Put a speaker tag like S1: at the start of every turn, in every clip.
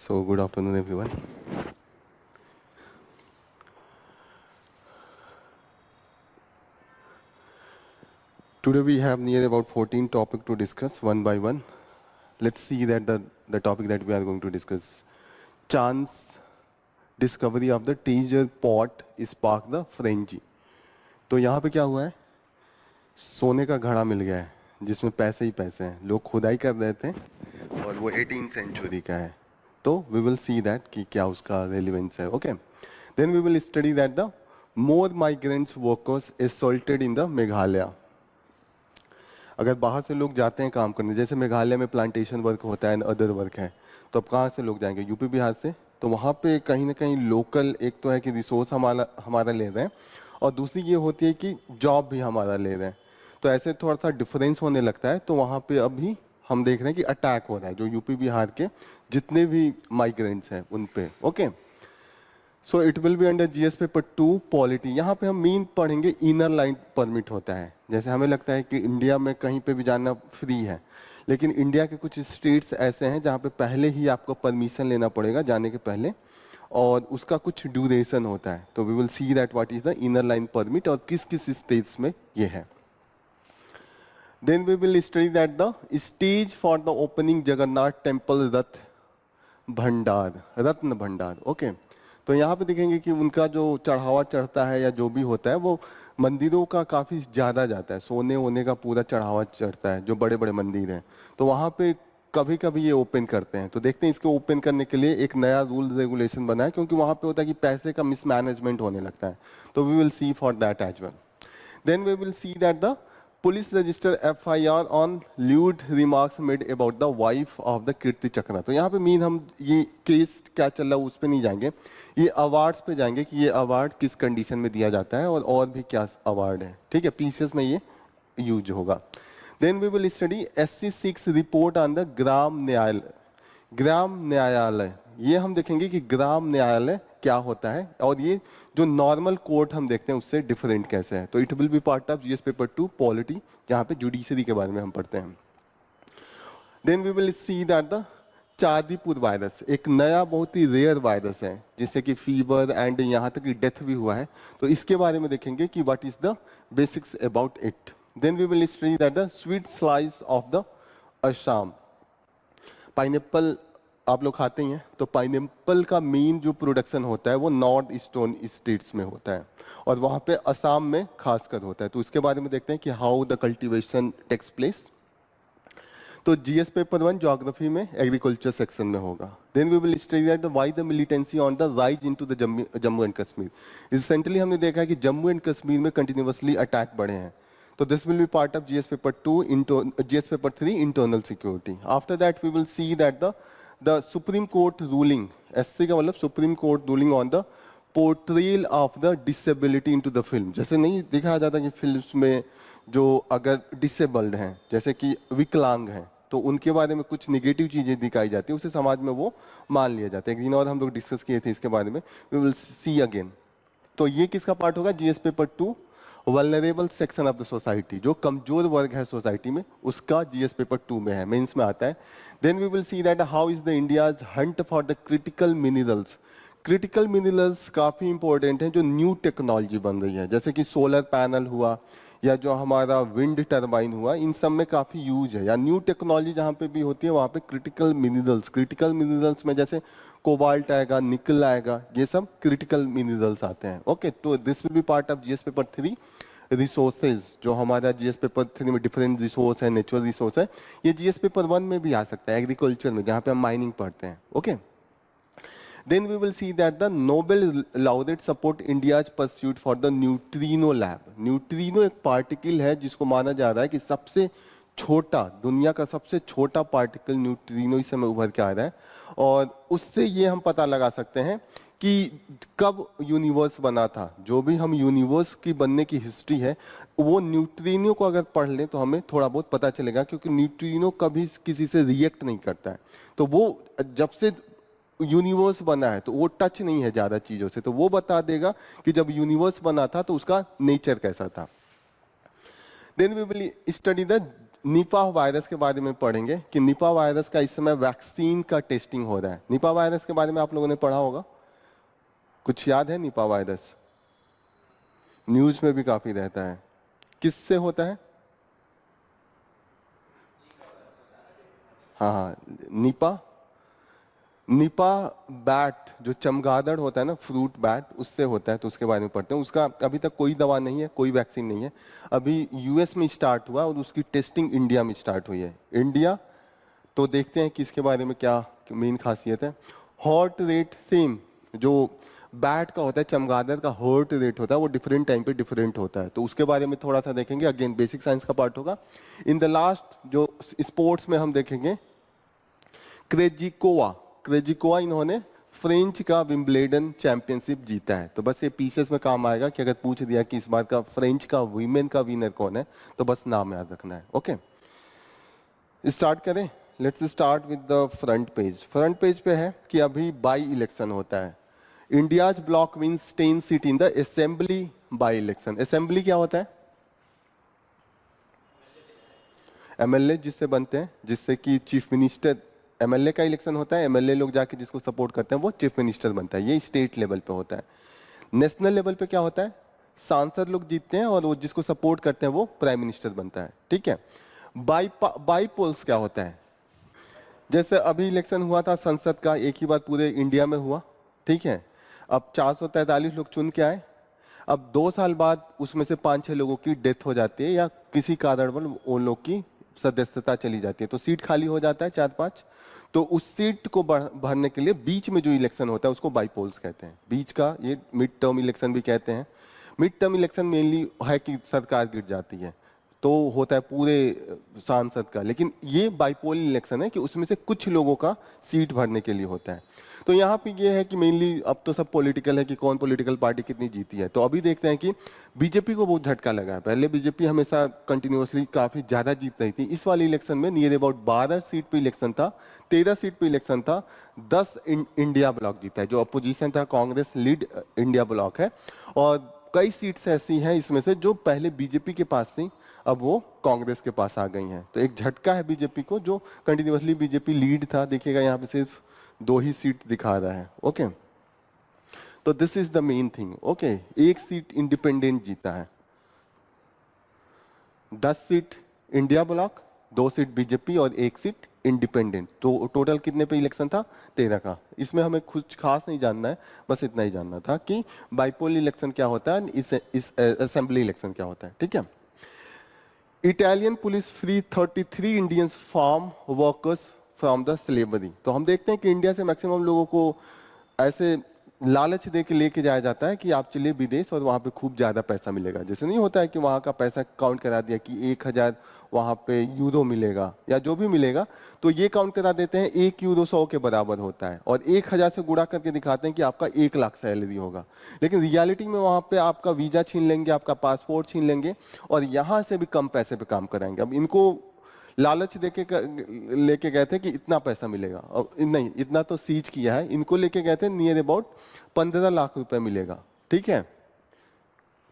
S1: So good afternoon everyone. Today we have near about 14 topics to discuss one by one. Let's see that the topic that we are going to discuss. Chance discovery of the treasure pot spark the frenzy. तो यहाँ पे क्या हुआ है, सोने का घड़ा मिल गया है जिसमें पैसे ही पैसे हैं. लोग खुदाई कर रहे थे और वो 18th सेंचुरी का है. तो वी विल सी दैट कि क्या उसका रेलिवेंस है. Okay, then we will study that the more migrants workers assaulted in the Meghalaya. अगर बाहर से लोग जाते हैं काम करने, जैसे मेघालय में प्लांटेशन वर्क होता है, अदर वर्क है, तो अब कहाँ से लोग जाएंगे? यूपी बिहार से. तो वहाँ पे कहीं ना कहीं लोकल एक तो है कि रिसोर्स हमारा ले रहे हैं, और दूसरी ये होती है कि जॉब भी हमारा ले रहे हैं. तो ऐसे थोड़ा सा डिफरेंस होने लगता है. तो वहाँ पे अभी हम देख रहे हैं कि अटैक हो रहा है जो यूपी बिहार के जितने भी माइग्रेंट्स हैं उन पे. Okay, so it will be under GS paper 2 polity. यहाँ पे हम मेन पढ़ेंगे इनर लाइन परमिट होता है. जैसे हमें लगता है कि इंडिया में कहीं पे भी जाना फ्री है, लेकिन इंडिया के कुछ स्टेट्स ऐसे हैं जहाँ पे पहले ही आपको परमिशन लेना पड़ेगा जाने के पहले, और उसका कुछ ड्यूरेशन होता है. तो we will see that what is the inner line permit और किस किस स्टेट्स में ये है. Then we will study that the stage for the opening Jagannath temple Rath Bhandar, रत्न भंडार. ओके, तो यहाँ पे देखेंगे कि उनका जो चढ़ावा चढ़ता है या जो भी होता है वो मंदिरों का काफ़ी ज़्यादा जाता है. सोने वोने का पूरा चढ़ावा चढ़ता है जो बड़े बड़े मंदिर हैं. तो वहाँ पे कभी कभी ये ओपन करते हैं. तो देखते हैं इसको ओपन करने के लिए एक नया रूल रेगुलेशन बना है, क्योंकि वहाँ पे होता है कि पैसे का मिसमैनेजमेंट होने लगता है. तो we will see for that as well. Then we will see that the police register FIR on lewd remarks made about the wife of the Kirti Chakra. तो यहाँ पे मीन हम ये केस क्या चल रहा है उस पर नहीं जाएंगे, ये अवार्ड्स पे जाएंगे कि ये अवार्ड किस कंडीशन में दिया जाता है और भी क्या अवार्ड है. ठीक है, पीसीएस में ये यूज होगा. Then we will study SC6 report on the Gram Nyayalaya. Gram न्यायालय ये हम देखेंगे कि ग्राम न्यायालय क्या होता है और ये जो नॉर्मल कोर्ट हम देखते हैं उससे डिफरेंट कैसे है. तो it will be part of GS paper 2 polity, जहाँ पे जुडिशरी के बारे में हम पढ़ते हैं. Then we will see that the Chandipur virus एक नया बहुत ही रेयर वायरस है जिससे कि फीवर एंड यहाँ तक कि डेथ भी हुआ है. तो इसके बारे में देखेंगे कि what is the basics about it. Then we will study that the sweet slice of the Assam. Pineapple आप लोग खाते ही हैं, तो पाइनएप्पल का मेन जो प्रोडक्शन होता है वो नॉर्थ ईस्टर्न स्टेट्स में होता है और वहाँ पे असम में खासकर होता है. तो इसके बारे में देखते हैं कि how the cultivation takes place. तो जीएस पेपर 1 ज्योग्राफी में एग्रीकल्चर सेक्शन में होगा. Then we will study that why the militancy on the rise into the Jammu and Kashmir. Recently हमने देखा है कि जम्मू एंड कश्मीर में कंटिन्यूअसली अटैक बढ़े हैं. तो this will be part of GS paper 2 GS paper 3 internal security. After that we will see that the Supreme court ruling, SC का मतलब Supreme court ruling on the portrayal of the disability into the film. जैसे नहीं दिखाया जाता कि film में जो अगर डिसेबल्ड हैं जैसे कि विकलांग हैं तो उनके बारे में कुछ निगेटिव चीजें दिखाई जाती है, उसे समाज में वो मान लिया जाता है. एक दिन और हम लोग डिस्कस किए थे इसके बारे में, वी विल सी अगेन. तो ये किसका पार्ट होगा? GS paper 2 vulnerable section of the society, जो कमजोर वर्ग है सोसाइटी में उसका जीएस पेपर 2 में है, मेंस में आता है. Then we will see that how is the India's hunt for the critical minerals. Critical minerals काफी इंपॉर्टेंट है जो न्यू टेक्नोलॉजी बन रही है, जैसे कि सोलर पैनल हुआ या जो हमारा विंड टर्बाइन हुआ, इन सब में काफी यूज है. या न्यू टेक्नोलॉजी जहाँ पे भी होती है वहाँ पे क्रिटिकल मिनरल्स में जैसे कोबाल्ट आएगा, निकल आएगा, ये सब क्रिटिकल मिनरल्स आते हैं. ओके, तो this will be part of GS paper 3 resources. जो हमारा जीएस पेपर 3 में डिफरेंट रिसोर्स है, नेचुरल रिसोर्स है, ये जीएस पेपर 1 में भी आ सकता है एग्रीकल्चर में जहाँ पे हम माइनिंग पढ़ते हैं. Okay, then we will see that the Nobel laureate support India's pursuit for the neutrino lab. Neutrino एक पार्टिकल है जिसको माना जा रहा है कि सबसे छोटा, दुनिया का सबसे छोटा पार्टिकल न्यूट्रिनो इस समय उभर के आ रहा है, और उससे ये हम पता लगा सकते हैं कि कब यूनिवर्स बना था. जो भी हम यूनिवर्स की बनने की हिस्ट्री है वो न्यूट्रिनो को अगर पढ़ लें तो हमें थोड़ा बहुत पता चलेगा, क्योंकि न्यूट्रिनो कभी किसी से रिएक्ट नहीं करता है. तो वो जब से यूनिवर्स बना है तो वो टच नहीं है ज्यादा चीजों से, तो वो बता देगा कि जब यूनिवर्स बना था तो उसका नेचर कैसा था. Then we will study the Nipah virus के बारे में पढ़ेंगे कि निपा वायरस का इस समय वैक्सीन का टेस्टिंग हो रहा है। निपा वायरस के बारे में आप लोगों ने पढ़ा होगा, कुछ याद है? निपा वायरस न्यूज में भी काफी रहता है। किससे होता है? हाँ, निपा निपा बैट, जो चमगादड़ होता है ना, फ्रूट बैट, उससे होता है। तो उसके बारे में पढ़ते हैं। उसका अभी तक कोई दवा नहीं है, कोई वैक्सीन नहीं है। अभी यूएस में स्टार्ट हुआ और उसकी टेस्टिंग इंडिया में स्टार्ट हुई है। इंडिया, तो देखते हैं कि इसके बारे में क्या मेन खासियत है। हार्ट रेट सेम, जो बैट का होता है, चमगादड़ का हार्ट रेट होता है, वो डिफरेंट टाइम पे डिफरेंट होता है। तो उसके बारे में थोड़ा सा देखेंगे। अगेन बेसिक साइंस का पार्ट होगा। इन द लास्ट जो स्पोर्ट्स में हम देखेंगे क्रेजिकोवा। क्रेजिकोवा इन्होंने फ्रेंच का विंबलेडन चैंपियनशिप जीता है। तो बस ये पीसेस में काम आएगा कि अगर पूछ दिया कि इस बार का फ्रेंच का वीमेन का विनर कौन है, तो बस नाम याद रखना है। ओके, स्टार्ट करें। Let's start with the front page. Front page पे है कि अभी बाई इलेक्शन होता है। India's bloc wins 10 seat in the assembly by election. Assembly क्या होता है? एमएलए जिससे बनते हैं, जिससे कि चीफ मिनिस्टर, एमएलए का इलेक्शन होता है। एमएलए लोग जाके जिसको सपोर्ट करते हैं वो चीफ मिनिस्टर बनता है। ये स्टेट लेवल पे होता है। नेशनल लेवल पे क्या होता है? सांसद लोग जीतते हैं और वो जिसको सपोर्ट करते हैं वो प्राइम मिनिस्टर बनता है। ठीक है। बाई पोल्स क्या होता है? जैसे अभी इलेक्शन हुआ था संसद का, एक ही बार पूरे इंडिया में हुआ। ठीक है। अब 443 लोग चुन के आए। अब 2 साल बाद उसमें से 5-6 लोगों की डेथ हो जाती है या किसी कारणवश उन लोग की सदस्यता चली जाती है, तो सीट खाली हो जाता है 4-5। तो उस सीट को भरने के लिए बीच में जो इलेक्शन होता है उसको बाई पोल्स कहते हैं। बीच का ये मिड टर्म इलेक्शन भी कहते हैं। मिड टर्म इलेक्शन मेनली है कि सरकार गिर जाती है तो होता है पूरे सांसद का, लेकिन ये बाईपोल इलेक्शन है कि उसमें से कुछ लोगों का सीट भरने के लिए होता है। तो यहाँ पे ये है कि मेनली अब तो सब पॉलिटिकल है कि कौन पॉलिटिकल पार्टी कितनी जीती है। तो अभी देखते हैं कि बीजेपी को बहुत झटका लगा है। पहले बीजेपी हमेशा कंटिन्यूअसली काफी ज्यादा जीत रही थी। इस वाले इलेक्शन में नियर अबाउट 12 सीट पे इलेक्शन था, 13 सीट पे इलेक्शन था, 10 इंडिया ब्लॉक जीता है। जो अपोजिशन था कांग्रेस लीड इंडिया ब्लॉक है। और कई सीट्स ऐसी हैं इसमें से जो पहले बीजेपी के पास थी, अब वो कांग्रेस के पास आ गई हैं। तो एक झटका है बीजेपी को, जो कंटिन्यूअसली बीजेपी लीड था। देखिएगा यहाँ पे सिर्फ 2 ही सीट दिखा रहा है। ओके, तो this is the main thing. Okay, एक सीट इंडिपेंडेंट जीता है, 10 seat India block, 2 seat BJP और 1 सीट इंडिपेंडेंट। तो टोटल कितने पे इलेक्शन था? 13 का। इसमें हमें कुछ खास नहीं जानना है, बस इतना ही जानना था कि बाईपोल इलेक्शन क्या होता है, इस असेंबली इलेक्शन क्या होता है। ठीक है। Italian police free 33 Indians farm workers from the slavery. तो हम देखते हैं कि इंडिया से मैक्सिमम लोगों को ऐसे लालच दे के लेके जाया जाता है कि आप चलिए विदेश और वहां पे खूब ज्यादा पैसा मिलेगा। जैसे नहीं होता है कि वहां का पैसा काउंट करा दिया कि 1000 वहां पे यूरो मिलेगा या जो भी मिलेगा, तो ये काउंट करा देते हैं 1 यूरो 100 के बराबर होता है और 1000 से गुणा करके दिखाते हैं कि आपका 1 लाख सैलरी होगा। लेकिन रियलिटी में वहां पे आपका वीजा छीन लेंगे, आपका पासपोर्ट छीन लेंगे और यहाँ से भी कम पैसे पे काम कराएंगे। अब इनको लालच देके लेके गए थे कि इतना पैसा मिलेगा, और नहीं, इतना तो सीज किया है। इनको लेके गए थे नियर अबाउट 15 लाख रुपए मिलेगा। ठीक है,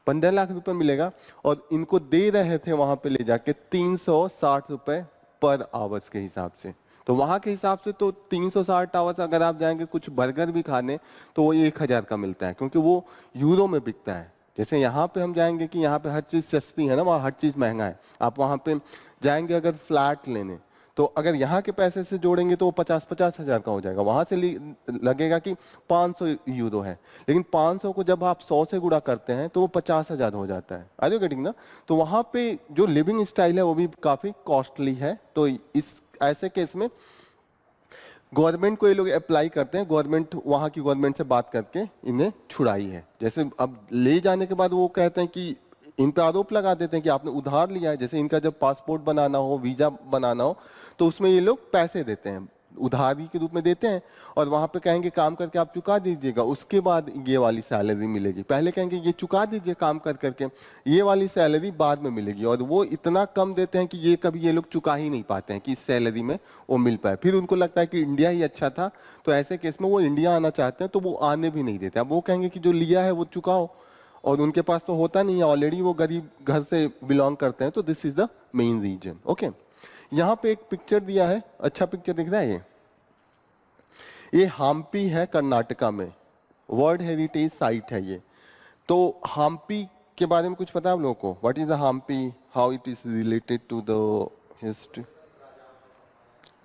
S1: 15 लाख रुपए मिलेगा और इनको दे रहे थे वहां पे ले जाके 360 रुपए पर आवर्स के हिसाब से। तो वहां के हिसाब से तो 360 आवर्स अगर आप जाएंगे कुछ बर्गर भी खाने तो वो 1000 का मिलता है, क्योंकि वो यूरो में बिकता है। जैसे यहाँ पे हम जाएंगे कि यहाँ पे हर चीज सस्ती है ना, वहाँ हर चीज महंगा है। आप वहां पे जाएंगे अगर फ्लैट लेने, तो अगर यहाँ के पैसे से जोड़ेंगे तो वो 50-50 हजार का हो जाएगा। वहां से लगेगा कि 500 यूरो है, लेकिन 500 को जब आप 100 से गुणा करते हैं तो वो 50,000 हो जाता है। आर यू गेटिंग ना? तो वहां पे जो लिविंग स्टाइल है वो भी काफी कॉस्टली है। तो इस ऐसे केस में गवर्नमेंट को ये लोग अप्लाई करते हैं। गवर्नमेंट वहां की गवर्नमेंट से बात करके इन्हें छुड़ाई है। जैसे अब ले जाने के बाद वो कहते हैं कि इन पे आरोप लगा देते हैं कि आपने उधार लिया है। जैसे इनका जब पासपोर्ट बनाना हो, वीजा बनाना हो, तो उसमें ये लोग पैसे देते हैं, उधारी के रूप में देते हैं और वहां पे कहेंगे काम करके आप चुका दीजिएगा, उसके बाद ये वाली सैलरी मिलेगी। पहले कहेंगे ये चुका दीजिए काम कर करके, ये वाली सैलरी बाद में मिलेगी। और वो इतना कम देते हैं कि ये कभी ये लोग चुका ही नहीं पाते हैं कि इस सैलरी में वो मिल पाए। फिर उनको लगता है कि इंडिया ही अच्छा था, तो ऐसे केस में वो इंडिया आना चाहते हैं तो वो आने भी नहीं देते। अब वो कहेंगे कि जो लिया है वो चुकाओ, और उनके पास तो होता नहीं है, ऑलरेडी वो गरीब घर से बिलोंग करते हैं। तो this is the main reason. Okay, यहाँ पे एक पिक्चर दिया है, अच्छा पिक्चर दिख रहा है ये हम्पी है कर्नाटका में, वर्ल्ड हेरिटेज साइट है ये। तो हम्पी के बारे में कुछ पता है आप लोगों को? What is the Hampi, how it is related to the history?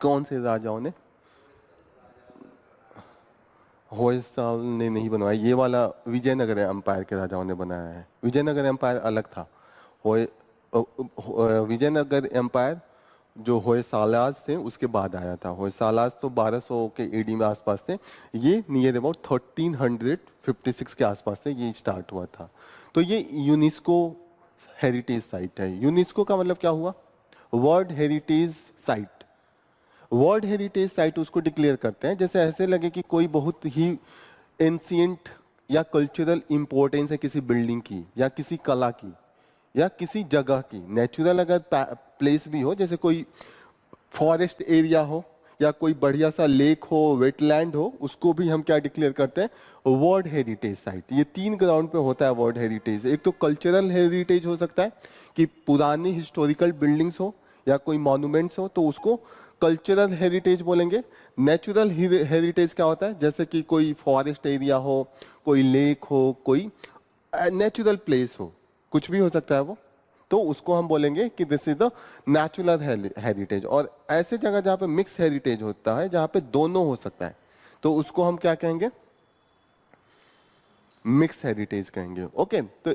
S1: कौन से राजाओं ने? होयसाल ने नहीं बनवाया, ये वाला विजयनगर एम्पायर के राजाओं ने बनाया है। विजयनगर एम्पायर अलग था। विजयनगर एम्पायर जो होयसालास थे उसके बाद आया था। होयसालास तो 1200 के एडी में आसपास थे, ये नियर अबाउट 1356 के आसपास से ये स्टार्ट हुआ था। तो ये यूनेस्को हेरिटेज साइट है। यूनेस्को का मतलब क्या हुआ? World heritage site. World heritage site उसको डिक्लेयर करते हैं जैसे ऐसे लगे कि कोई बहुत ही एंशिएंट या कल्चरल इंपॉर्टेंस है किसी बिल्डिंग की या किसी कला की या किसी जगह की। नेचुरल अगर प्लेस भी हो, जैसे कोई फॉरेस्ट एरिया हो या कोई बढ़िया सा लेक हो, वेटलैंड हो, उसको भी हम क्या डिक्लेयर करते हैं? World heritage site. ये 3 ग्राउंड पे होता है वर्ल्ड हेरिटेज। एक तो कल्चरल हेरिटेज हो सकता है कि पुरानी हिस्टोरिकल बिल्डिंग्स हो या कोई मॉन्यूमेंट्स हो, तो उसको कल्चरल हेरिटेज बोलेंगे। नेचुरल हेरिटेज क्या होता है? जैसे कि कोई फॉरेस्ट एरिया हो, कोई लेक हो, कोई नेचुरल प्लेस हो, कुछ भी हो सकता है वो, तो उसको हम बोलेंगे कि this is the natural heritage. और ऐसे जगह जहाँ पे मिक्स हेरिटेज होता है, जहाँ पे दोनों हो सकता है, तो उसको हम क्या कहेंगे? मिक्स हेरिटेज कहेंगे। ओके, तो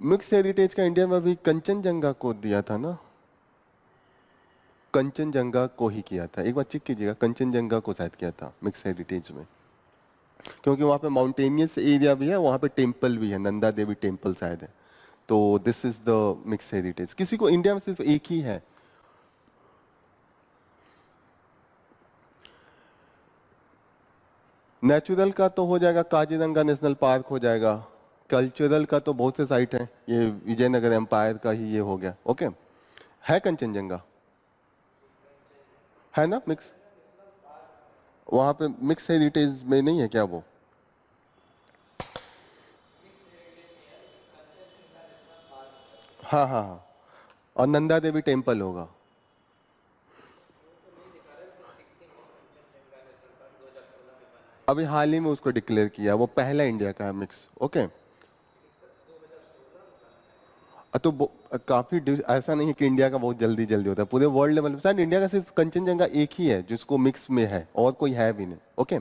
S1: मिक्स हेरिटेज का इंडिया में अभी कंचनजंगा को दिया था ना, कंचनजंगा को ही किया था। एक बार चेक कीजिएगा, कंचनजंगा को शायद किया था मिक्स हेरिटेज में, क्योंकि वहाँ पे माउंटेनियस एरिया भी है, वहाँ पे टेम्पल भी है, नंदा देवी टेम्पल शायद है। तो this is the mix heritage. किसी को इंडिया में सिर्फ एक ही है। नेचुरल का तो हो जाएगा काजीरंगा नेशनल पार्क हो जाएगा। कल्चरल का तो बहुत से साइट हैं, ये विजयनगर एम्पायर का ही ये हो गया। ओके, है कंचनजंगा, है ना मिक्स? वहां पे मिक्स हेरिटेज में नहीं है क्या वो? हाँ हाँ हाँ, और नंदा देवी टेम्पल होगा। अभी हाल ही में उसको डिक्लेयर किया, वो पहला इंडिया का है मिक्स। ओके, तो काफी ऐसा नहीं है कि इंडिया का बहुत जल्दी जल्दी होता है, पूरे वर्ल्ड लेवल पे शायद इंडिया का सिर्फ कंचनजंगा एक ही है जिसको मिक्स में है, और कोई है भी नहीं। ओके,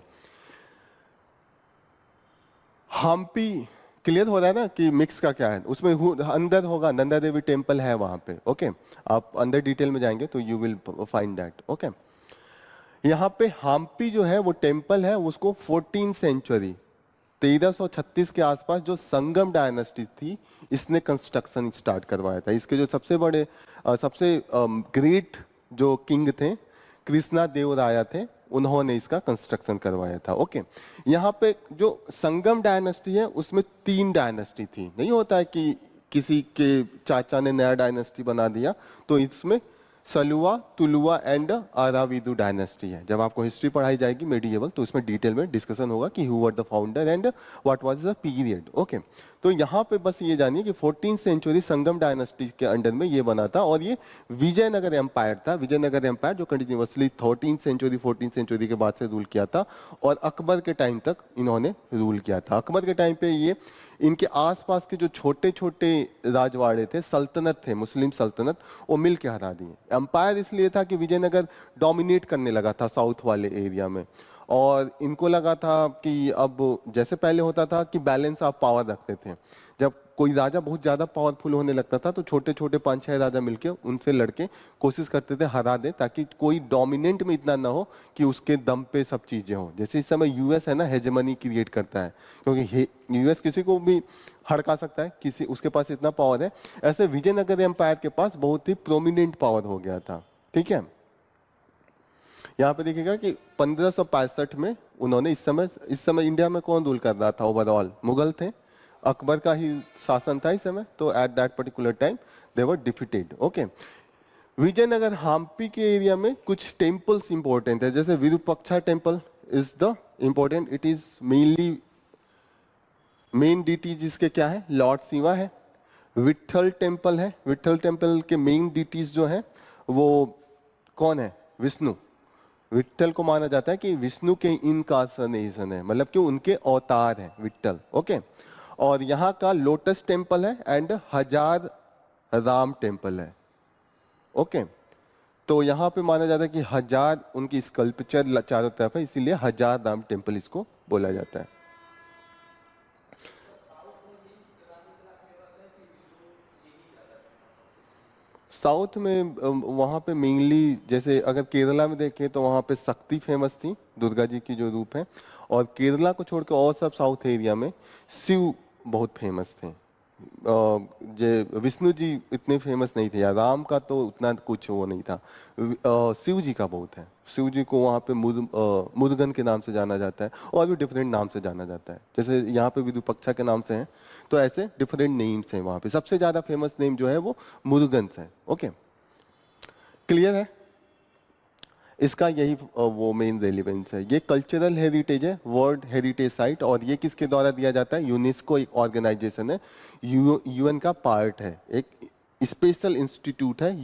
S1: हम्पी क्लियर हो रहा है ना कि मिक्स का क्या है? उसमें अंदर होगा, नंदा देवी टेम्पल है वहां पे। ओके, आप अंदर डिटेल में जाएंगे तो you will find that. Okay, यहाँ पे हम्पी जो है वो टेम्पल है, उसको 14 सेंचुरी 1336 के आसपास जो संगम डायनेस्टी थी, इसने कंस्ट्रक्शन स्टार्ट करवाया था। इसके जो सबसे बड़े सबसे ग्रेट जो किंग थे, कृष्णा देव राया थे, उन्होंने इसका कंस्ट्रक्शन करवाया था। ओके, यहाँ पे जो संगम डायनेस्टी है उसमें 3 डायनेस्टी थी। नहीं होता है कि किसी के चाचा ने नया डायनेस्टी बना दिया, तो इसमें सलुआ, तुलुआ एंड अराविदु डायनेस्टी है। जब आपको हिस्ट्री पढ़ाई जाएगी मेडिएवल, तो उसमें डिटेल में डिस्कशन होगा कि who were the founder and what was the period. Okay, तो यहाँ पे बस ये जानिए कि 14th सेंचुरी संगम डायनेस्टी के अंडर में ये बना था, और ये विजयनगर एम्पायर था। विजयनगर एम्पायर जो continuously 13th century 14th century के बाद से रूल किया था, और अकबर के टाइम तक इन्होंने रूल किया था। अकबर के टाइम पे ये इनके आसपास के जो छोटे छोटे राजवाड़े थे, सल्तनत थे, मुस्लिम सल्तनत, वो मिल के हरा दिए। एम्पायर इसलिए था कि विजयनगर डोमिनेट करने लगा था साउथ वाले एरिया में, और इनको लगा था कि अब जैसे पहले होता था कि बैलेंस ऑफ पावर रखते थे। जब कोई राजा बहुत ज्यादा पावरफुल होने लगता था, तो छोटे छोटे 5-6 राजा मिलके उनसे लड़के कोशिश करते थे हरा दे, ताकि कोई डोमिनेंट में इतना ना हो कि उसके दम पे सब चीजें हो। जैसे इस समय यूएस है ना, हेजेमनी क्रिएट करता है, क्योंकि यूएस किसी को भी हड़का सकता है, किसी उसके पास इतना पावर है। ऐसे विजयनगर एम्पायर के पास बहुत ही प्रोमिनेंट पावर हो गया था। ठीक है, यहाँ पे देखिएगा कि 1565 में उन्होंने इस समय इंडिया में कौन रूल कर रहा था ओवरऑल? मुगल थे, अकबर का ही शासन था इस समय, तो at that particular time they were defeated. Okay, Vijayanagar Hampi के एरिया में कुछ टेम्पल्स इंपॉर्टेंट है, जैसे Virupaksha temple is the important. It is mainly main deity जिसके क्या है? लॉर्ड शिवा है। विट्ठल टेम्पल है, विट्ठल टेम्पल के मेन डिटीज जो है वो कौन है? विष्णु। विट्ठल को माना जाता है कि विष्णु के इनकार्नेशन है, मतलब कि उनके अवतार हैं विट्ठल। ओके, और यहाँ का लोटस टेम्पल है एंड हजार राम टेम्पल है। ओके, तो यहाँ पे माना जाता है कि हजार उनकी स्कल्पचर चारों तरफ है, इसीलिए हजार राम टेम्पल इसको बोला जाता है। साउथ में वहाँ पे मेनली, जैसे अगर केरला में देखें तो वहाँ पे शक्ति फेमस थी, दुर्गा जी की जो रूप है, और केरला को छोड़कर और सब साउथ एरिया में शिव बहुत फेमस थे। जे विष्णु जी इतने फेमस नहीं थे, या राम का तो उतना कुछ वो नहीं था। शिव जी का बहुत है। शिव जी को वहाँ पे मुरुगन के नाम से जाना जाता है, और भी डिफरेंट नाम से जाना जाता है, जैसे यहाँ पे विरूपाक्षा के नाम से है, तो ऐसे डिफरेंट नेम्स हैं वहाँ पे। सबसे ज्यादा फेमस नेम जो है वो मुरुगन है। ओके, क्लियर है? इसका यही वो मेन रेलिवेंस है। ये कल्चरल हेरिटेज है, वर्ल्ड हेरिटेज साइट, और ये किसके द्वारा दिया जाता है? यूनेस्को एक ऑर्गेनाइजेशन है, यूएन का पार्ट है, एक स्पेशल इंस्टीट्यूट है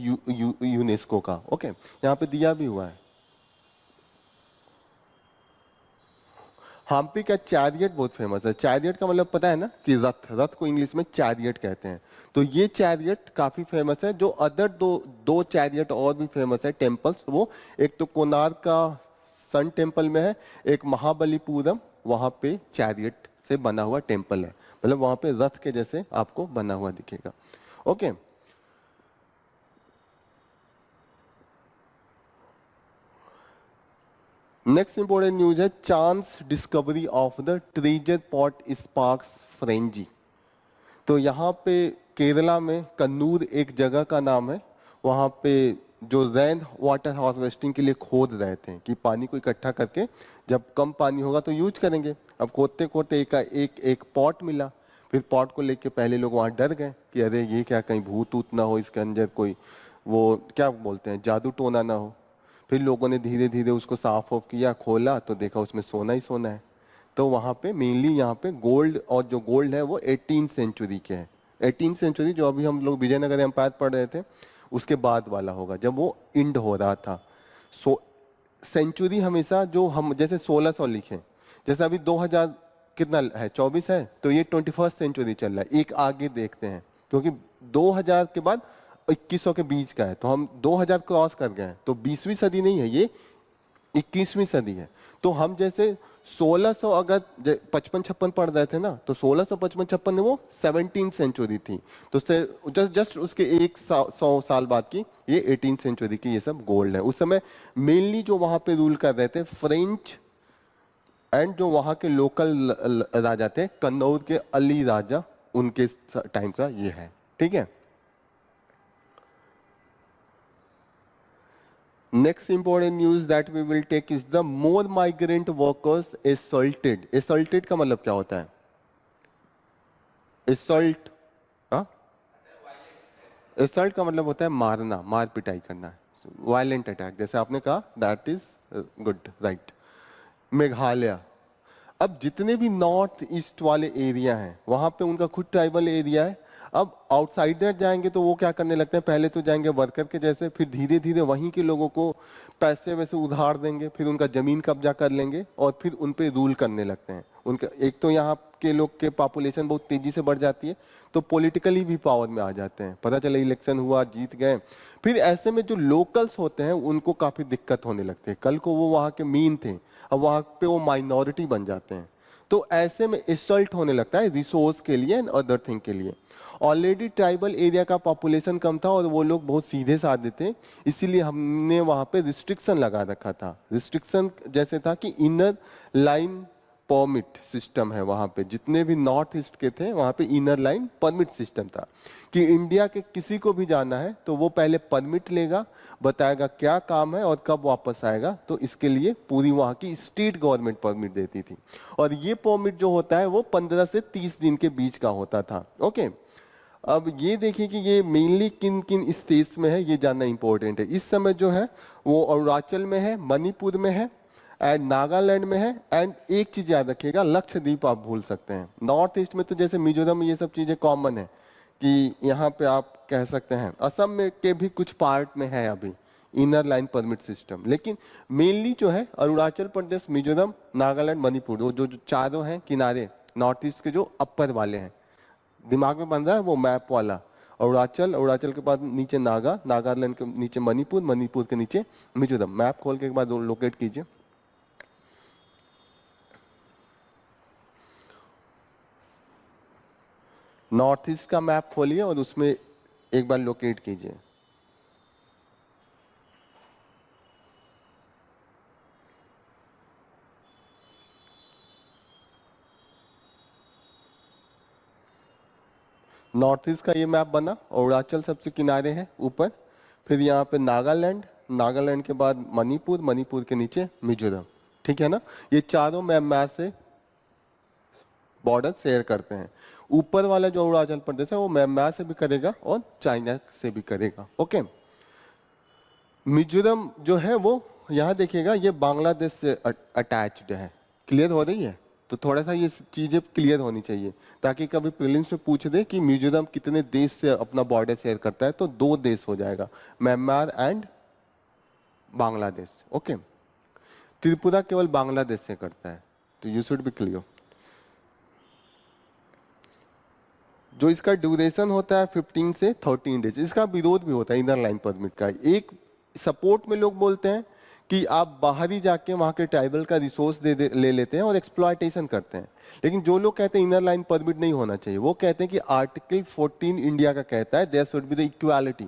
S1: यूनेस्को का। ओके, यहाँ पे दिया भी हुआ है। हम्पी का चैरियट बहुत फेमस है। चैरियट का मतलब पता है ना कि रथ, रथ को इंग्लिश में चैरियट कहते हैं। तो ये चैरियट काफी फेमस है। जो अदर दो दो चैरियट और भी फेमस है टेम्पल्स, वो एक तो कोणार्क का सन टेम्पल में है, एक महाबलीपुरम, वहां पे चैरियट से बना हुआ टेम्पल है, मतलब वहां पे रथ के जैसे आपको बना हुआ दिखेगा। ओके, नेक्स्ट इंपॉर्टेंट न्यूज है, chance discovery of the treasure pot sparks frenzy. तो यहाँ पे केरला में कन्नूर एक जगह का नाम है, वहाँ पे जो रेन वाटर हार्वेस्टिंग के लिए खोद रहे थे कि पानी को इकट्ठा करके जब कम पानी होगा तो यूज करेंगे। अब खोदते खोदते एक पॉट मिला, फिर पॉट को लेके पहले लोग वहाँ डर गए कि अरे ये क्या, कहीं भूत ऊत ना हो, इसके अंदर कोई वो क्या बोलते हैं जादू टोना ना हो। फिर लोगों ने धीरे धीरे उसको साफ ऑफ किया, खोला तो देखा उसमें सोना ही सोना है। तो वहाँ पे मेनली यहाँ पे गोल्ड, और जो गोल्ड है वो 18th सेंचुरी के है। 18th सेंचुरी जो अभी हम लोग विजयनगर एम्पायर पढ़ रहे थे उसके बाद वाला होगा, जब वो इंड हो रहा था। सेंचुरी हमेशा जो हम जैसे 1600 लिखे, जैसे अभी 2000 कितना है, 24 है, तो ये 21st सेंचुरी चल रहा है। एक आगे देखते हैं, क्योंकि 2000 के बाद 2100 के बीच का है, तो हम 2000 क्रॉस कर गए हैं, तो 20वीं सदी नहीं है, ये 21वीं सदी है। तो हम जैसे 1600 अगर 55-56 पढ़ रहे थे ना, तो 1655-56 में वो 17th सेंचुरी थी, तो जस्ट उसके 100 साल बाद की ये 18th सेंचुरी की ये सब गोल्ड है। उस समय मेनली जो वहां पे रूल कर रहे थे फ्रेंच, एंड जो वहां के लोकल राजा थे कन्नौज के अली राजा, उनके टाइम का ये है। ठीक है, next important news that we will take is the more migrant workers assaulted। assaulted का मतलब क्या होता है? assault, हाँ, assault का मतलब होता है मारना, मार पिटाई करना, violent attack, जैसे आपने कहा, that is good, right। Meghalaya, अब जितने भी नॉर्थ ईस्ट वाले एरिया हैं वहां पे उनका खुद ट्राइबल एरिया है। अब आउटसाइडर जाएंगे तो वो क्या करने लगते हैं, पहले तो जाएंगे वर्कर के जैसे, फिर धीरे धीरे वहीं के लोगों को पैसे वैसे उधार देंगे, फिर उनका जमीन कब्जा कर लेंगे और फिर उन पे रूल करने लगते हैं। उनका एक तो यहाँ के लोग के पॉपुलेशन बहुत तेजी से बढ़ जाती है, तो पॉलिटिकली भी पावर में आ जाते हैं। पता चला इलेक्शन हुआ, जीत गए, फिर ऐसे में जो लोकल्स होते हैं उनको काफी दिक्कत होने लगती है। कल को वो वहाँ के मीन थे, अब वहाँ पे वो माइनॉरिटी बन जाते हैं, तो ऐसे में इंसल्ट होने लगता है रिसोर्स के लिए एंड अदर थिंग के लिए। ऑलरेडी ट्राइबल एरिया का पॉपुलेशन कम था और वो लोग बहुत सीधे साधे थे, इसीलिए हमने वहां पे रिस्ट्रिक्शन लगा रखा था। रिस्ट्रिक्शन जैसे था कि इनर लाइन परमिट सिस्टम है वहां पे, जितने भी नॉर्थ ईस्ट के थे वहां पे इनर लाइन परमिट सिस्टम था कि इंडिया के किसी को भी जाना है तो वो पहले परमिट लेगा, बताएगा क्या काम है और कब वापस आएगा, तो इसके लिए पूरी वहां की स्टेट गवर्नमेंट परमिट देती थी। और ये परमिट जो होता है वो 15 से 30 दिन के बीच का होता था। ओके, अब ये देखिए कि ये मेनली किन किन स्टेट्स में है, ये जानना इंपॉर्टेंट है। इस समय जो है वो अरुणाचल में है, मणिपुर में है एंड नागालैंड में है, एंड एक चीज याद रखिएगा, लक्षद्वीप आप भूल सकते हैं। नॉर्थ ईस्ट में तो जैसे मिजोरम ये सब चीजें कॉमन है कि यहाँ पे आप कह सकते हैं असम में के भी कुछ पार्ट में है अभी इनर लाइन परमिट सिस्टम, लेकिन मेनली जो है अरुणाचल प्रदेश, मिजोरम, नागालैंड, मणिपुर, वो जो चारों हैं किनारे नॉर्थ ईस्ट के जो अपर वाले हैं, दिमाग में बन रहा है वो मैप वाला। अरुणाचल, अरुणाचल के बाद नीचे नागालैंड के नीचे मणिपुर, मणिपुर के नीचे मिजोरम। मैप खोल के एक बार लोकेट कीजिए। नॉर्थ ईस्ट का मैप खोलिए और उसमें एक बार लोकेट कीजिए। नॉर्थ ईस्ट का ये मैप बना, अरुणाचल सबसे किनारे है ऊपर, फिर यहाँ पे नागालैंड, नागालैंड के बाद मणिपुर, मणिपुर के नीचे मिजोरम। ठीक है ना, ये चारों मैप से बॉर्डर शेयर करते हैं। ऊपर वाला जो अरुणाचल प्रदेश है वो म्यांमार से भी करेगा और चाइना से भी करेगा। ओके, मिजोरम जो है वो यहाँ देखिएगा ये बांग्लादेश से अटैच्ड है। क्लियर हो रही है? तो थोड़ा सा ये चीजें क्लियर होनी चाहिए ताकि कभी प्रीलिम्स में पूछ दे कि मिजोरम कितने देश से अपना बॉर्डर शेयर करता है, तो 2 देश हो जाएगा, Myanmar and Bangladesh. Okay, Tripura केवल बांग्लादेश से करता है, तो यू शुड बी क्लियर। जो इसका ड्यूरेशन होता है 15 से 13 डेज। इसका विरोध भी होता है इनर लाइन परमिट का। एक सपोर्ट में लोग बोलते हैं कि आप बाहर ही जाके वहां के ट्राइबल का रिसोर्स ले लेते हैं और एक्सप्लॉयटेशन करते हैं। लेकिन जो लोग कहते हैं इनर लाइन परमिट नहीं होना चाहिए, वो कहते हैं कि आर्टिकल 14 इंडिया का कहता है there should be the equality.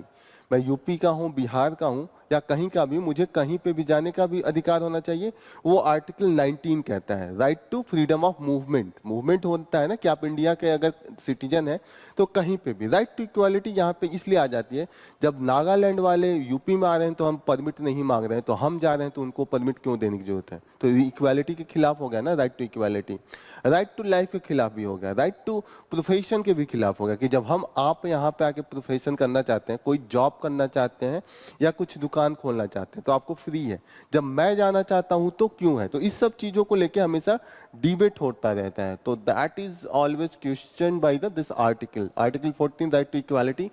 S1: मैं यूपी का हूँ, बिहार का हूँ या कहीं का भी, मुझे कहीं पे भी जाने का भी अधिकार होना चाहिए। वो आर्टिकल 19 कहता है right to freedom of movement. Movement होता है ना कि आप इंडिया के अगर सिटीजन है तो कहीं पे भी। राइट टू इक्वालिटी यहाँ पे इसलिए आ जाती है, जब नागालैंड वाले यूपी में आ रहे हैं तो हम परमिट नहीं मांग रहे हैं, तो हम जा रहे हैं तो उनको परमिट क्यों देने की जरूरत है? तो इक्वालिटी के खिलाफ हो गया ना right to equality. Right to life के खिलाफ भी हो गया, राइट टू प्रोफेशन के भी खिलाफ हो गया कि जब हम आप यहाँ पे आके प्रोफेशन करना चाहते हैं, कोई जॉब करना चाहते हैं या कुछ दुकान खोलना चाहते हैं तो आपको फ्री है, जब मैं जाना चाहता हूँ तो क्यों है? तो इस सब चीजों को लेके हमेशा डिबेट होता रहता है। तो that is always question by this article 14 right to equality,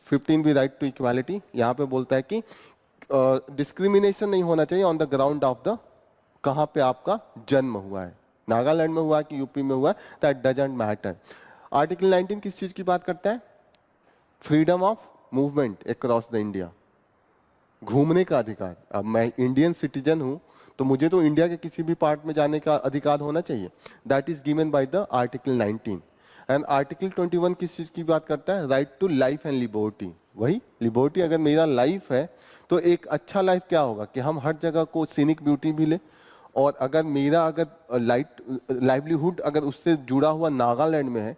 S1: 15 भी राइट टू इक्वालिटी। यहाँ पे बोलता है कि डिस्क्रिमिनेशन नहीं होना चाहिए on the ground of the कहाँ पे आपका जन्म हुआ है, नागालैंड में हुआ कि यूपी में हुआ, दैट डजंट मैटर। आर्टिकल 19 किस चीज की बात करता है? Freedom of movement across the India, घूमने का अधिकार। अब मैं इंडियन सिटीजन हूं तो मुझे तो इंडिया के किसी भी पार्ट में जाने का अधिकार होना चाहिए। That is given by the article 19। And article 21 किस चीज की बात करता है? Right to life and liberty. वही लिबर्टी, अगर मेरा लाइफ है तो एक अच्छा लाइफ क्या होगा कि हम हर जगह को सीनिक ब्यूटी भी ले, और अगर मेरा अगर लाइवलीहुड अगर उससे जुड़ा हुआ नागालैंड में है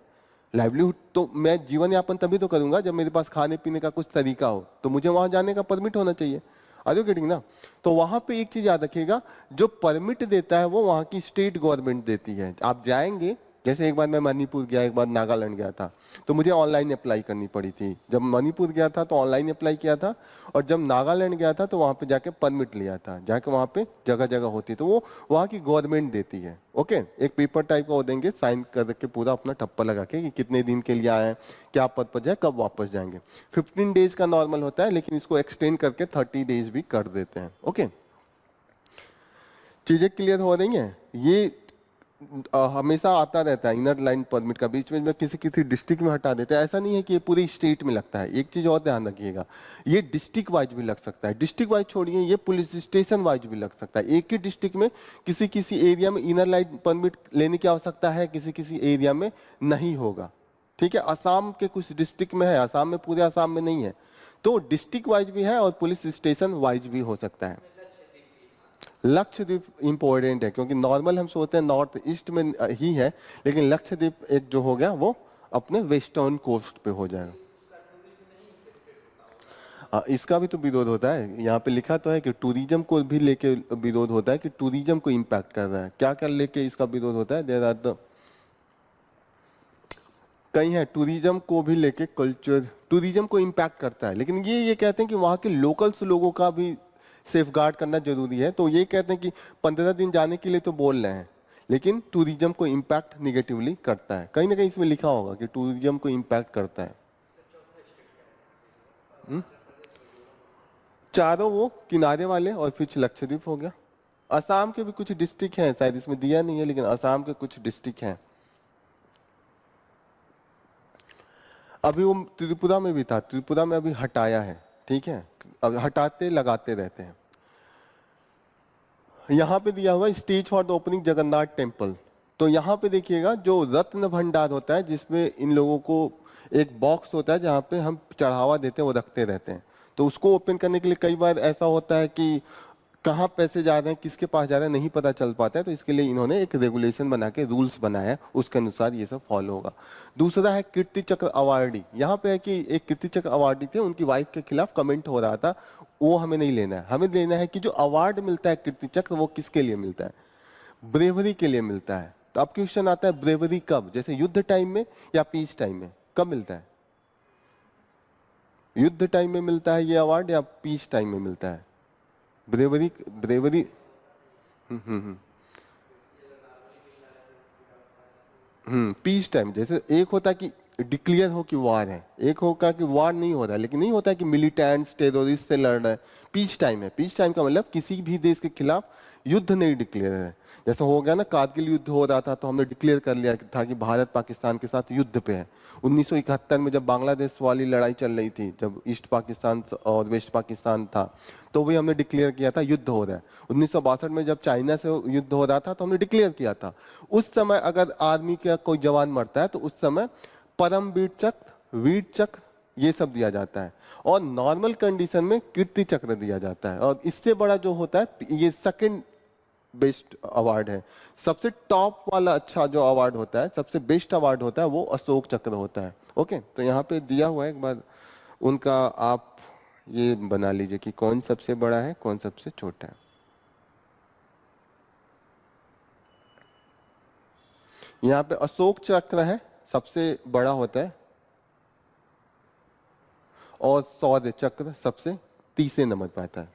S1: लाइवलीहुड, तो मैं जीवन यापन तभी तो करूंगा जब मेरे पास खाने पीने का कुछ तरीका हो, तो मुझे वहां जाने का परमिट होना चाहिए। आर यू गेटिंग ना? तो वहां पे एक चीज याद रखिएगा, जो परमिट देता है वो वहां की स्टेट गवर्नमेंट देती है। आप जाएंगे, जैसे एक बार मैं मणिपुर गया, एक बार नागालैंड गया था, तो मुझे ऑनलाइन अप्लाई करनी पड़ी थी। जब मणिपुर गया था तो ऑनलाइन अप्लाई किया था, और जब नागालैंड गया था तो वहां पे जाके परमिट लिया था, जाके वहां पे जगह जगह होती है, तो वो वहां की गवर्नमेंट देती है। ओके, एक पेपर टाइप का वो देंगे, साइन करके पूरा अपना ठप्पा लगा के कि कितने दिन के लिए आए हैं, क्या पर्पज है, कब वापस जाएंगे। 15 डेज का नॉर्मल होता है, लेकिन इसको एक्सटेंड करके 30 डेज भी कर देते हैं। ओके, चीजें क्लियर हो रही हैं? ये हमेशा आता रहता है इनर लाइन परमिट का, बीच में किसी किसी डिस्ट्रिक्ट में हटा देते हैं। ऐसा नहीं है कि ये पूरी स्टेट में लगता है। एक चीज और ध्यान रखिएगा, ये डिस्ट्रिक्ट वाइज भी लग सकता है। डिस्ट्रिक्ट वाइज छोड़िए, ये पुलिस स्टेशन वाइज भी लग सकता है। एक ही डिस्ट्रिक्ट में किसी किसी एरिया में इनर लाइन परमिट लेने की आवश्यकता है, किसी किसी एरिया में नहीं होगा। ठीक है, असम के कुछ डिस्ट्रिक्ट में है, असम में, पूरे असम में नहीं है। तो डिस्ट्रिक्ट वाइज भी है और पुलिस स्टेशन वाइज भी हो सकता है। लक्षद्वीप इंपॉर्टेंट है क्योंकि नॉर्मल हम सोचते हैं नॉर्थ ईस्ट में ही है, लेकिन लक्षद्वीप एक जो हो गया वो अपने वेस्टर्न कोस्ट पे हो जाएगा। इसका भी तो विरोध होता है, यहाँ पे लिखा तो है कि टूरिज्म को भी लेके विरोध होता है कि टूरिज्म को इम्पैक्ट कर रहा है। क्या क्या लेके इसका विरोध होता है? देयर आर द कहीं है टूरिज्म को भी लेके, कल्चर टूरिज्म को इम्पैक्ट करता है, लेकिन ये कहते हैं कि वहाँ के लोकल्स लोगों का भी सेफगार्ड करना जरूरी है। तो ये कहते हैं कि 15 दिन जाने के लिए तो बोल रहे हैं, लेकिन टूरिज्म को इम्पैक्ट निगेटिवली करता है। कहीं ना कहीं इसमें लिखा होगा कि टूरिज्म को इम्पैक्ट करता है। चारों वो किनारे वाले और फिर लक्षद्वीप हो गया। असम के भी कुछ डिस्ट्रिक्ट हैं, शायद इसमें दिया नहीं है, लेकिन असम के कुछ डिस्ट्रिक्ट हैं। अभी वो त्रिपुरा में भी था, त्रिपुरा में अभी हटाया है, ठीक है, अब हटाते लगाते रहते हैं। यहाँ पे दिया हुआ stage for the opening Jagannath temple. तो यहाँ पे देखिएगा जो रत्न भंडार होता है, जिसमें इन लोगों को एक बॉक्स होता है जहाँ पे हम चढ़ावा देते हैं, वो रखते रहते हैं। तो उसको ओपन करने के लिए कई बार ऐसा होता है कि कहाँ पैसे जा रहे हैं, किसके पास जा रहे हैं, नहीं पता चल पाता है। तो इसके लिए इन्होंने एक रेगुलेशन बना के रूल्स बनाया है, उसके अनुसार ये सब फॉलो होगा। दूसरा है कीर्ति चक्र अवार्डी। यहाँ पे है कि एक कीर्ति चक्र अवार्डी थे, उनकी वाइफ के खिलाफ कमेंट हो रहा था, वो हमें नहीं लेना है। हमें लेना है कि जो अवार्ड मिलता है कीर्ति चक्र, वो किसके लिए मिलता है? ब्रेवरी के लिए मिलता है। तो अब क्वेश्चन आता है ब्रेवरी कब, जैसे युद्ध टाइम में या पीस टाइम में, कब मिलता है? युद्ध टाइम में मिलता है ये अवार्ड या पीस टाइम में मिलता है? Bravery bravery peace time. जैसे एक होता है कि डिक्लेयर हो कि वार है, एक होगा कि वार नहीं हो रहा है, लेकिन नहीं होता है कि मिलिटेंट्स टेररिस्ट से लड़ रहे हैं। पीस टाइम है। पीस टाइम का मतलब किसी भी देश के खिलाफ युद्ध नहीं डिक्लेयर है। जैसा हो गया ना, कारगिल युद्ध हो रहा था तो हमने डिक्लेयर कर लिया था कि भारत पाकिस्तान के साथ युद्ध पे है। 1971 में जब बांग्लादेश वाली लड़ाई चल रही थी, जब ईस्ट पाकिस्तान और वेस्ट पाकिस्तान था, तो भी हमने डिक्लेयर किया था युद्ध हो रहा है। 1962 में जब चाइना से युद्ध हो रहा था तो हमने डिक्लेयर किया था। उस समय अगर आर्मी का कोई जवान मरता है तो उस समय परम वीर चक्र, वीर चक्र, ये सब दिया जाता है। और नॉर्मल कंडीशन में कीर्ति चक्र दिया जाता है। और इससे बड़ा जो होता है, ये सेकंड बेस्ट अवार्ड है। सबसे टॉप वाला अच्छा जो अवार्ड होता है, सबसे बेस्ट अवार्ड होता है, वो अशोक चक्र होता है। ओके, तो यहाँ पे दिया हुआ है, एक बार उनका आप ये बना लीजिए कि कौन सबसे बड़ा है, कौन सबसे छोटा है। यहाँ पे अशोक चक्र है, सबसे बड़ा होता है, और शौर्य चक्र सबसे तीसरे नंबर पे आता है।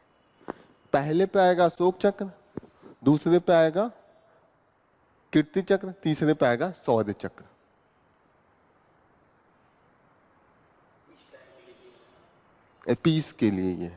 S1: पहले पे आएगा अशोक चक्र, दूसरे पे आएगा कीर्ति चक्र, तीसरे पे आएगा शौर्य चक्र। पीस के लिए ये।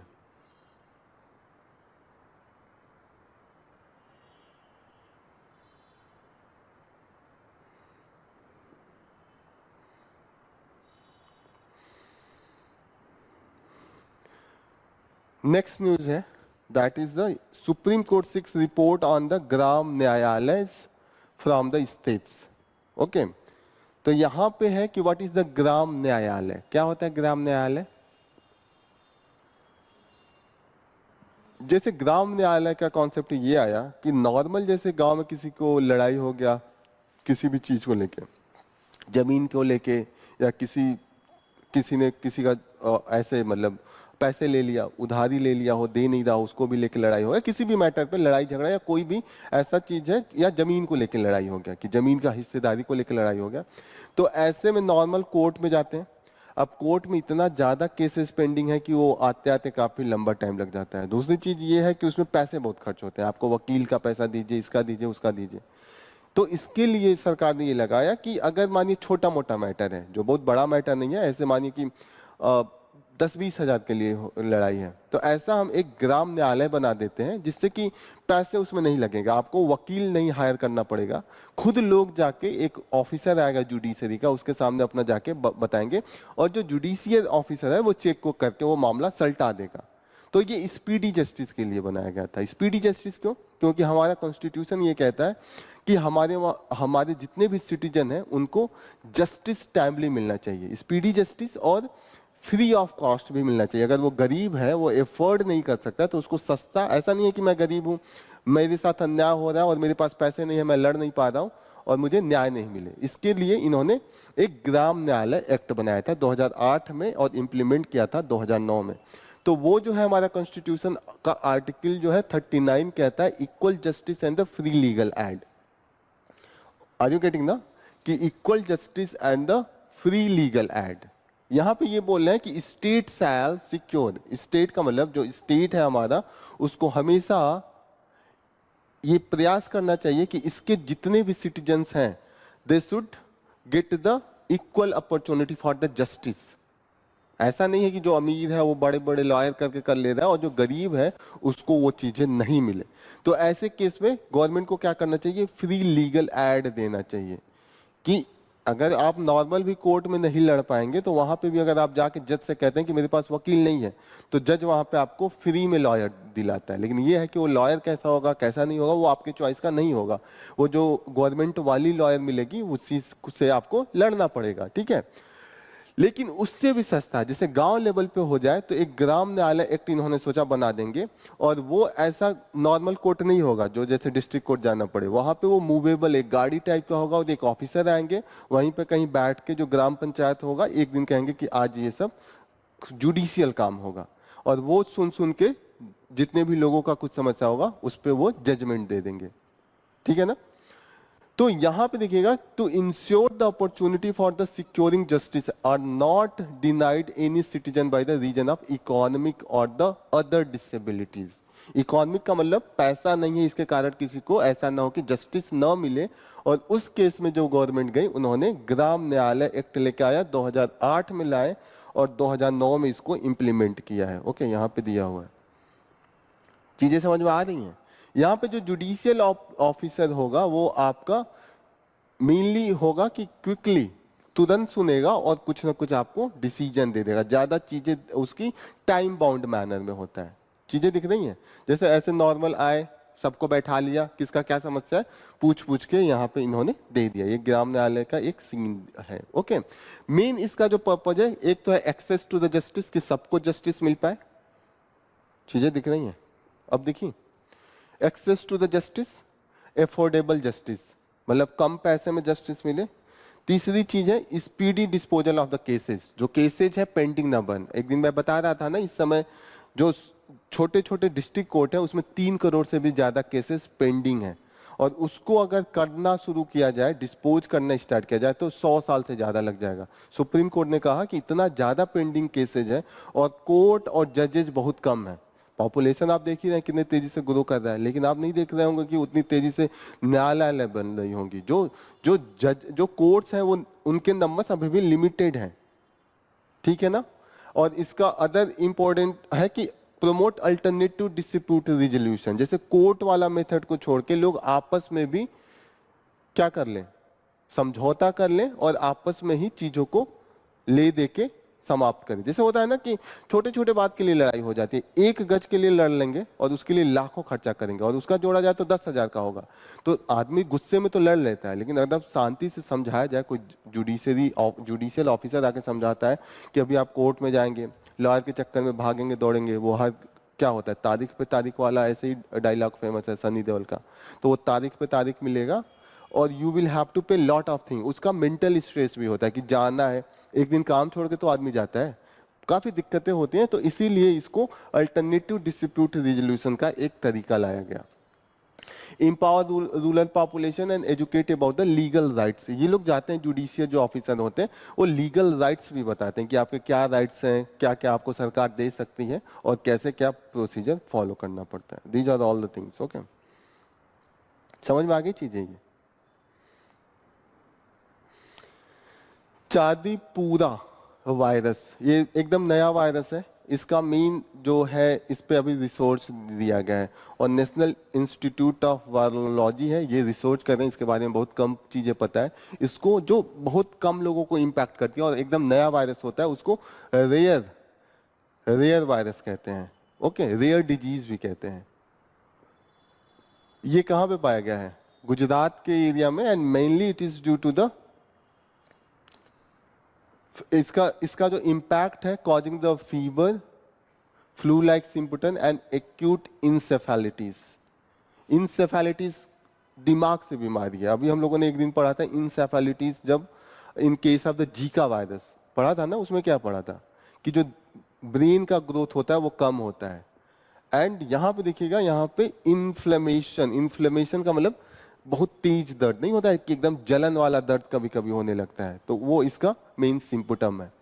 S1: नेक्स्ट न्यूज है, that is the Supreme Court 6 report on the Gram Nyayalaya from the states. Okay, तो यहां पे है कि व्हाट इज द ग्राम न्यायालय। क्या होता है ग्राम न्यायालय? जैसे ग्राम न्यायालय का कॉन्सेप्ट ये आया कि नॉर्मल जैसे गांव में किसी को लड़ाई हो गया किसी भी चीज को लेके, जमीन को लेके, या किसी ने किसी का ऐसे मतलब पैसे ले लिया, उधारी ले लिया हो, दे नहीं रहा, उसको भी लेके लड़ाई हो गया, किसी भी मैटर पे लड़ाई झगड़ा या कोई भी ऐसा चीज है, या जमीन को लेके लड़ाई हो गया कि जमीन का हिस्सेदारी को लेके लड़ाई हो गया, तो ऐसे में नॉर्मल कोर्ट में जाते हैं। अब कोर्ट में इतना ज्यादा केसेस पेंडिंग है कि वो आते आते काफी लंबा टाइम लग जाता है। दूसरी चीज ये है कि उसमें पैसे बहुत खर्च होते हैं, आपको वकील का पैसा दीजिए, इसका दीजिए, उसका दीजिए। तो इसके लिए सरकार ने ये लगाया कि अगर मानिए छोटा मोटा मैटर है, जो बहुत बड़ा मैटर नहीं है, ऐसे मानिए कि 10-20 हजार के लिए लड़ाई है, तो ऐसा हम एक ग्राम न्यायालय बना देते हैं, जिससे कि पैसे उसमें नहीं लगेगा, आपको वकील नहीं हायर करना पड़ेगा, खुद लोग जाके, एक ऑफिसर आएगा जुडिशरी का, उसके सामने अपना जाके बताएंगे, और जो जुडिशियल ऑफिसर है वो चेक को करके वो मामला सल्टा देगा। तो ये स्पीडी जस्टिस के लिए बनाया गया था। स्पीडी जस्टिस क्यों? क्योंकि हमारा कॉन्स्टिट्यूशन ये कहता है कि हमारे जितने भी सिटीजन हैं उनको जस्टिस टाइमली मिलना चाहिए, स्पीडी जस्टिस, और फ्री ऑफ कॉस्ट भी मिलना चाहिए। अगर वो गरीब है, वो एफोर्ड नहीं कर सकता, तो उसको सस्ता, ऐसा नहीं है कि मैं गरीब हूँ, मेरे साथ अन्याय हो रहा है और मेरे पास पैसे नहीं है, मैं लड़ नहीं पा रहा हूँ और मुझे न्याय नहीं मिले, इसके लिए इन्होंने एक ग्राम न्यायालय एक्ट बनाया था 2008 में और इम्प्लीमेंट किया था 2009 में। तो वो जो है हमारा कॉन्स्टिट्यूशन का आर्टिकल जो है 39 कहता है equal justice and the free legal aid. Are you getting ना, कि equal justice and the free legal aid. यहां पे ये बोल रहे हैं कि स्टेट शैल सिक्योर, स्टेट का मतलब जो स्टेट है हमारा, उसको हमेशा ये प्रयास करना चाहिए कि इसके जितने भी सिटीजन्स हैं they should get the equal opportunity for the justice. ऐसा नहीं है कि जो अमीर है वो बड़े बड़े लॉयर करके कर ले रहा है और जो गरीब है उसको वो चीजें नहीं मिले। तो ऐसे केस में गवर्नमेंट को क्या करना चाहिए, फ्री लीगल एड देना चाहिए कि अगर आप नॉर्मल भी कोर्ट में नहीं लड़ पाएंगे तो वहां पे भी अगर आप जाके जज से कहते हैं कि मेरे पास वकील नहीं है, तो जज वहां पे आपको फ्री में लॉयर दिलाता है। लेकिन ये है कि वो लॉयर कैसा होगा कैसा नहीं होगा वो आपके चॉइस का नहीं होगा, वो जो गवर्नमेंट वाली लॉयर मिलेगी उसी से आपको लड़ना पड़ेगा, ठीक है। लेकिन उससे भी सस्ता जैसे गांव लेवल पे हो जाए तो एक ग्राम न्यायालय एक्ट इन्होंने सोचा बना देंगे, और वो ऐसा नॉर्मल कोर्ट नहीं होगा जो जैसे डिस्ट्रिक्ट कोर्ट जाना पड़े, वहां पे वो मूवेबल एक गाड़ी टाइप का होगा और एक ऑफिसर आएंगे वहीं पे कहीं बैठ के, जो ग्राम पंचायत होगा एक दिन कहेंगे कि आज ये सब जुडिशियल काम होगा, और वो सुन सुन के जितने भी लोगों का कुछ समस्या होगा उस पर वो जजमेंट दे देंगे, ठीक है ना। तो यहां पे देखिएगा, to ensure the opportunity for the securing justice are not denied any citizen by the reason of economic और द अदर डिसेबिलिटीज। इकोनॉमिक का मतलब पैसा नहीं है, इसके कारण किसी को ऐसा ना हो कि जस्टिस ना मिले, और उस केस में जो गवर्नमेंट गई उन्होंने ग्राम न्यायालय एक्ट लेके आया, 2008 में लाए और 2009 में इसको इंप्लीमेंट किया है। ओके, यहाँ पे दिया हुआ है, चीजें समझ में आ रही हैं। यहाँ पे जो जुडिशियल ऑफिसर होगा वो आपका मेनली होगा कि क्विकली तुरंत सुनेगा और कुछ ना कुछ आपको डिसीजन दे देगा, ज्यादा चीजें उसकी टाइम बाउंड मैनर में होता है। चीजें दिख रही हैं, जैसे ऐसे नॉर्मल आए सबको बैठा लिया, किसका क्या समस्या है पूछ पूछ के यहाँ पे इन्होंने दे दिया। ये ग्राम न्यायालय का एक सीन है। ओके, मेन इसका जो पर्पज है, एक तो है एक्सेस टू द जस्टिस, कि सबको जस्टिस मिल पाए। चीजें दिख रही हैं, अब देखिए, access to the justice, affordable justice मतलब कम पैसे में जस्टिस मिले। तीसरी चीज है speedy disposal of the cases, जो केसेज है पेंडिंग ना बन। एक दिन मैं बता रहा था ना, इस समय जो छोटे छोटे डिस्ट्रिक्ट कोर्ट है उसमें 3 करोड़ से भी ज्यादा केसेस पेंडिंग है, और उसको अगर करना शुरू किया जाए, डिस्पोज करना स्टार्ट किया जाए तो 100 साल से ज्यादा लग जाएगा। सुप्रीम कोर्ट ने कहा कि इतना ज्यादा पेंडिंग केसेज है और कोर्ट और जजेज बहुत कम है। पॉपुलेशन आप देख ही रहे हैं कितने तेजी से ग्रो कर रहा है, लेकिन आप नहीं देख रहे होंगे कि उतनी तेजी से न्यायालय बन रही होंगी। जो जो जज जो कोर्ट्स हैं वो उनके नंबर अभी भी लिमिटेड हैं, ठीक है ना। और इसका अदर इंपॉर्टेंट है कि प्रमोट अल्टरनेटिव डिस्प्यूट रिजोल्यूशन, जैसे कोर्ट वाला मेथड को छोड़ के लोग आपस में भी क्या कर लें, समझौता कर लें और आपस में ही चीजों को ले दे के समाप्त करें। जैसे होता है ना कि छोटे छोटे बात के लिए लड़ाई हो जाती है, 1 गज के लिए लड़ लेंगे और उसके लिए लाखों खर्चा करेंगे और उसका जोड़ा जाए तो 10,000 का होगा। तो आदमी गुस्से में तो लड़ लेता है, लेकिन अगर शांति से समझाया जाए, कोई जुडिशियल ऑफिसर आके समझाता है कि अभी आप कोर्ट में जाएंगे, लॉयर के चक्कर में भागेंगे दौड़ेंगे, वो हर क्या होता है तारीख पे तारीख वाला, ऐसे ही डायलॉग फेमस है सनी देओल का, तो वो तारीख पे तारीख मिलेगा और यू विल हैव टू पे लॉट ऑफ थिंग। उसका मेंटल स्ट्रेस भी होता है कि जाना है, एक दिन काम छोड़ के तो आदमी जाता है, काफी दिक्कतें होती हैं। तो इसीलिए इसको अल्टरनेटिव डिस्प्यूट रिजोल्यूशन का एक तरीका लाया गया। Empower rural population and educate about the legal rights. ये लोग जाते हैं, जुडिशियल जो ऑफिसर होते हैं वो लीगल राइट्स भी बताते हैं कि आपके क्या राइट्स हैं, क्या क्या आपको सरकार दे सकती है और कैसे क्या प्रोसीजर फॉलो करना पड़ता है। These are all the things. Okay, समझ में आ गई चीजें। ये चांदीपुरा वायरस, ये एकदम नया वायरस है। इसका मेन जो है, इस पे अभी रिसर्च दिया गया है और नेशनल इंस्टीट्यूट ऑफ वायरोलॉजी है, ये रिसर्च कर रहे हैं। इसके बारे में बहुत कम चीजें पता है। इसको जो बहुत कम लोगों को इम्पैक्ट करती है और एकदम नया वायरस होता है, उसको रेयर रेयर वायरस कहते हैं। ओके, रेयर डिजीज भी कहते हैं। ये कहाँ पे पाया गया है? गुजरात के एरिया में, and mainly it is due to the, इसका इसका जो इम्पैक्ट है, causing the fever, flu like symptom and acute encephalitis. Encephalitis दिमाग से बीमारी है। अभी हम लोगों ने एक दिन पढ़ा था इंसेफेलिटीज, जब in case of the Zika virus पढ़ा था ना, उसमें क्या पढ़ा था कि जो ब्रेन का ग्रोथ होता है वो कम होता है। एंड यहाँ पे देखिएगा, यहाँ पे इन्फ्लेमेशन, इन्फ्लेमेशन का मतलब बहुत तेज दर्द नहीं होता है कि एकदम जलन वाला दर्द कभी कभी होने लगता है, तो वो इसका मेन सिम्पटम है।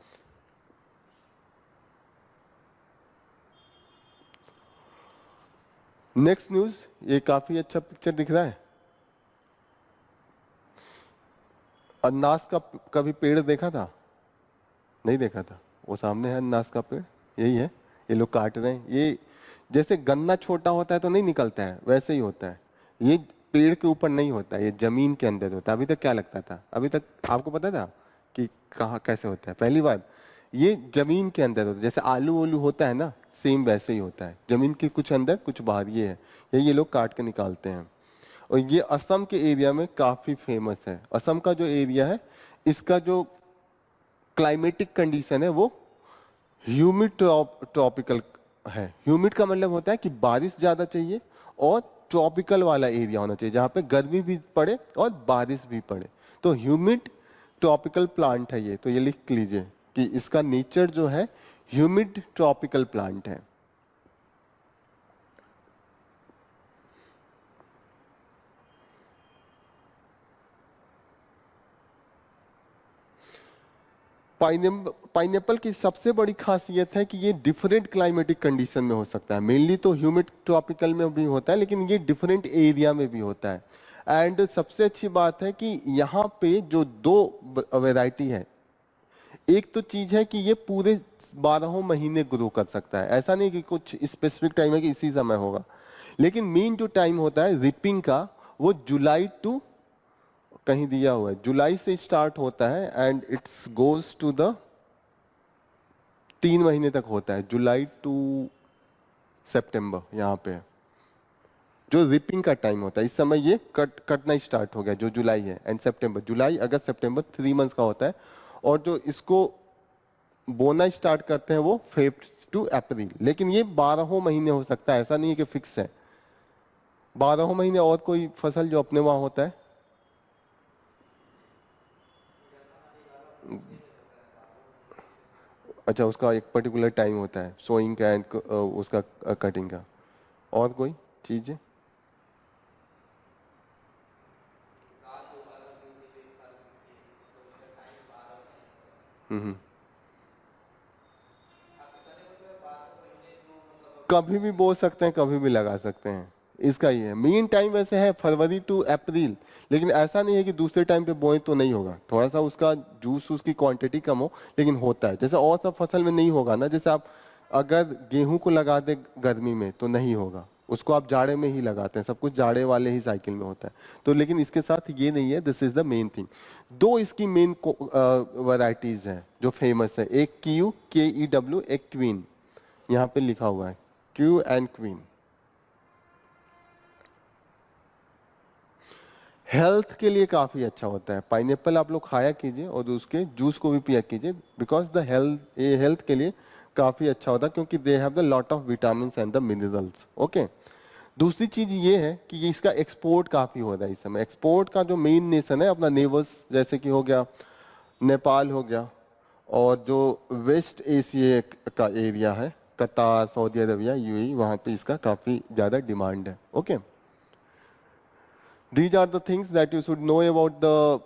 S1: नेक्स्ट न्यूज, ये काफी अच्छा पिक्चर दिख रहा है। अनास का कभी पेड़ देखा था? नहीं देखा था? वो सामने है अनानास का पेड़, यही है, ये लोग काट रहे हैं। ये जैसे गन्ना छोटा होता है तो नहीं निकलता है, वैसे ही होता है। ये पेड़ के ऊपर नहीं होता है, ये जमीन के अंदर होता है। अभी तक क्या लगता था, अभी तक आपको पता था कि कहाँ कैसे होता है? पहली बार ये जमीन के अंदर होता है, जैसे आलू ओलू होता है ना, सेम वैसे ही होता है, जमीन के कुछ अंदर कुछ बाहर। ये है, ये लोग काट के निकालते हैं। और ये असम के एरिया में काफी फेमस है। असम का जो एरिया है, इसका जो क्लाइमेटिक कंडीशन है वो ह्यूमिड ट्रॉपिकल है। ह्यूमिड का मतलब होता है कि बारिश ज्यादा चाहिए, और ट्रॉपिकल वाला एरिया होना चाहिए जहां पे गर्मी भी पड़े और बारिश भी पड़े। तो ह्यूमिड ट्रॉपिकल प्लांट है ये, तो ये लिख लीजिए कि इसका नेचर जो है ह्यूमिड ट्रॉपिकल प्लांट है। पाइनएप्पल की सबसे बड़ी खासियत है कि ये डिफरेंट क्लाइमेटिक कंडीशन में हो सकता है। मेनली तो ह्यूमिड ट्रॉपिकल में भी होता है, लेकिन ये डिफरेंट एरिया में भी होता है। एंड सबसे अच्छी बात है कि यहाँ पे जो दो वैरायटी है, एक तो चीज है कि ये पूरे 12 महीने ग्रो कर सकता है। ऐसा नहीं कि कुछ स्पेसिफिक टाइम है कि इसी समय होगा, लेकिन मेन जो टाइम होता है रिपिंग का, वो जुलाई टू, कहीं दिया हुआ है, जुलाई से स्टार्ट होता है and it's goes to the 3 महीने तक होता है, जुलाई टू सितंबर। यहाँ पे जो रिपिंग का टाइम होता है, इस समय ये कटना स्टार्ट हो गया, जो जुलाई है, and September, July August September 3 months का होता है। और जो इसको बोना स्टार्ट करते हैं वो फेब टू अप्रैल। लेकिन ये 12 महीने हो सकता है, ऐसा नहीं है कि फिक्स है 12 महीने। और कोई फसल जो अपने वहां होता है? अच्छा, उसका एक पर्टिकुलर टाइम होता है सोइंग का एंड उसका कटिंग का। और कोई चीज है? हम्म। कभी भी बो सकते हैं, कभी भी लगा सकते हैं, इसका ही है। मेन टाइम वैसे है फरवरी टू अप्रैल, लेकिन ऐसा नहीं है कि दूसरे टाइम पे बोए तो नहीं होगा। थोड़ा सा उसका जूस उसकी क्वांटिटी कम हो, लेकिन होता है। जैसे और सब फसल में नहीं होगा ना, जैसे आप अगर गेहूं को लगा दे गर्मी में तो नहीं होगा, उसको आप जाड़े में ही लगाते हैं, सब कुछ जाड़े वाले ही साइकिल में होता है। तो लेकिन इसके साथ ये नहीं है, this is the main thing. दो इसकी मेन वैरायटीज हैं जो फेमस है, एक KEW, एक क्वीन, यहाँ पे लिखा हुआ है क्यू एंड क्वीन। हेल्थ के लिए काफी अच्छा होता है पाइनएप्पल, आप लोग खाया कीजिए और उसके जूस को भी पिया कीजिए, बिकॉज द हेल्थ, ये हेल्थ के लिए काफी अच्छा होता है, क्योंकि they have the lot of vitamin and the minerals. Okay, दूसरी चीज ये है कि ये इसका एक्सपोर्ट काफी हो रहा है इस समय। एक्सपोर्ट का जो मेन नेशन है अपना नेबर्स, जैसे कि हो गया नेपाल हो गया, और जो वेस्ट एशिया का एरिया है, कतार, सऊदी अरबिया, यूएई, वहां पे इसका काफी ज्यादा डिमांड है। Okay, these are the things that you should know about the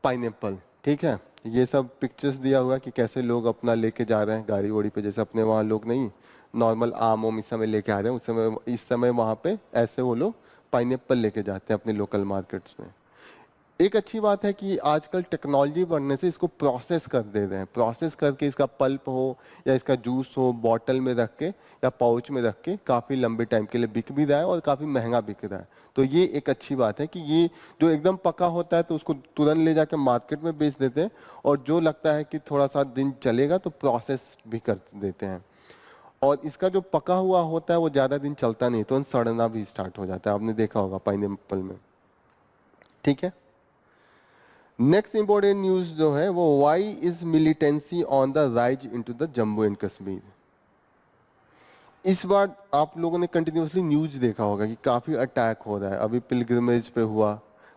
S1: pineapple. ठीक है, ये सब पिक्चर्स दिया हुआ है कि कैसे लोग अपना लेके जा रहे हैं गाड़ी वाड़ी पे, जैसे अपने वहाँ लोग नहीं नॉर्मल आम ओम इस समय लेके आ रहे हैं, उस समय इस समय वहाँ पे ऐसे वो लोग पाइनएप्पल लेके जाते हैं अपने लोकल मार्केट्स में। एक अच्छी बात है कि आजकल टेक्नोलॉजी बढ़ने से इसको प्रोसेस कर दे रहे हैं, प्रोसेस करके इसका पल्प हो या इसका जूस हो, बॉटल में रख के या पाउच में रख के काफी लंबे टाइम के लिए बिक भी रहा है और काफी महंगा बिक रहा है। तो ये एक अच्छी बात है कि ये जो एकदम पका होता है तो उसको तुरंत ले जाके मार्केट में बेच देते हैं, और जो लगता है कि थोड़ा सा दिन चलेगा तो प्रोसेस भी कर देते हैं। और इसका जो पका हुआ होता है वो ज्यादा दिन चलता नहीं, तो सड़ना भी स्टार्ट हो जाता है, आपने देखा होगा पाइनएप्पल में। ठीक है, नेक्स्ट इंपॉर्टेंट न्यूज जो है वो, why is militancy on the rise into the Jammu and Kashmir. इस बार आप लोगों ने कंटिन्यूअसली न्यूज देखा होगा कि काफी अटैक हो रहा है। अभी पिलग्रिमेज पे हुआ,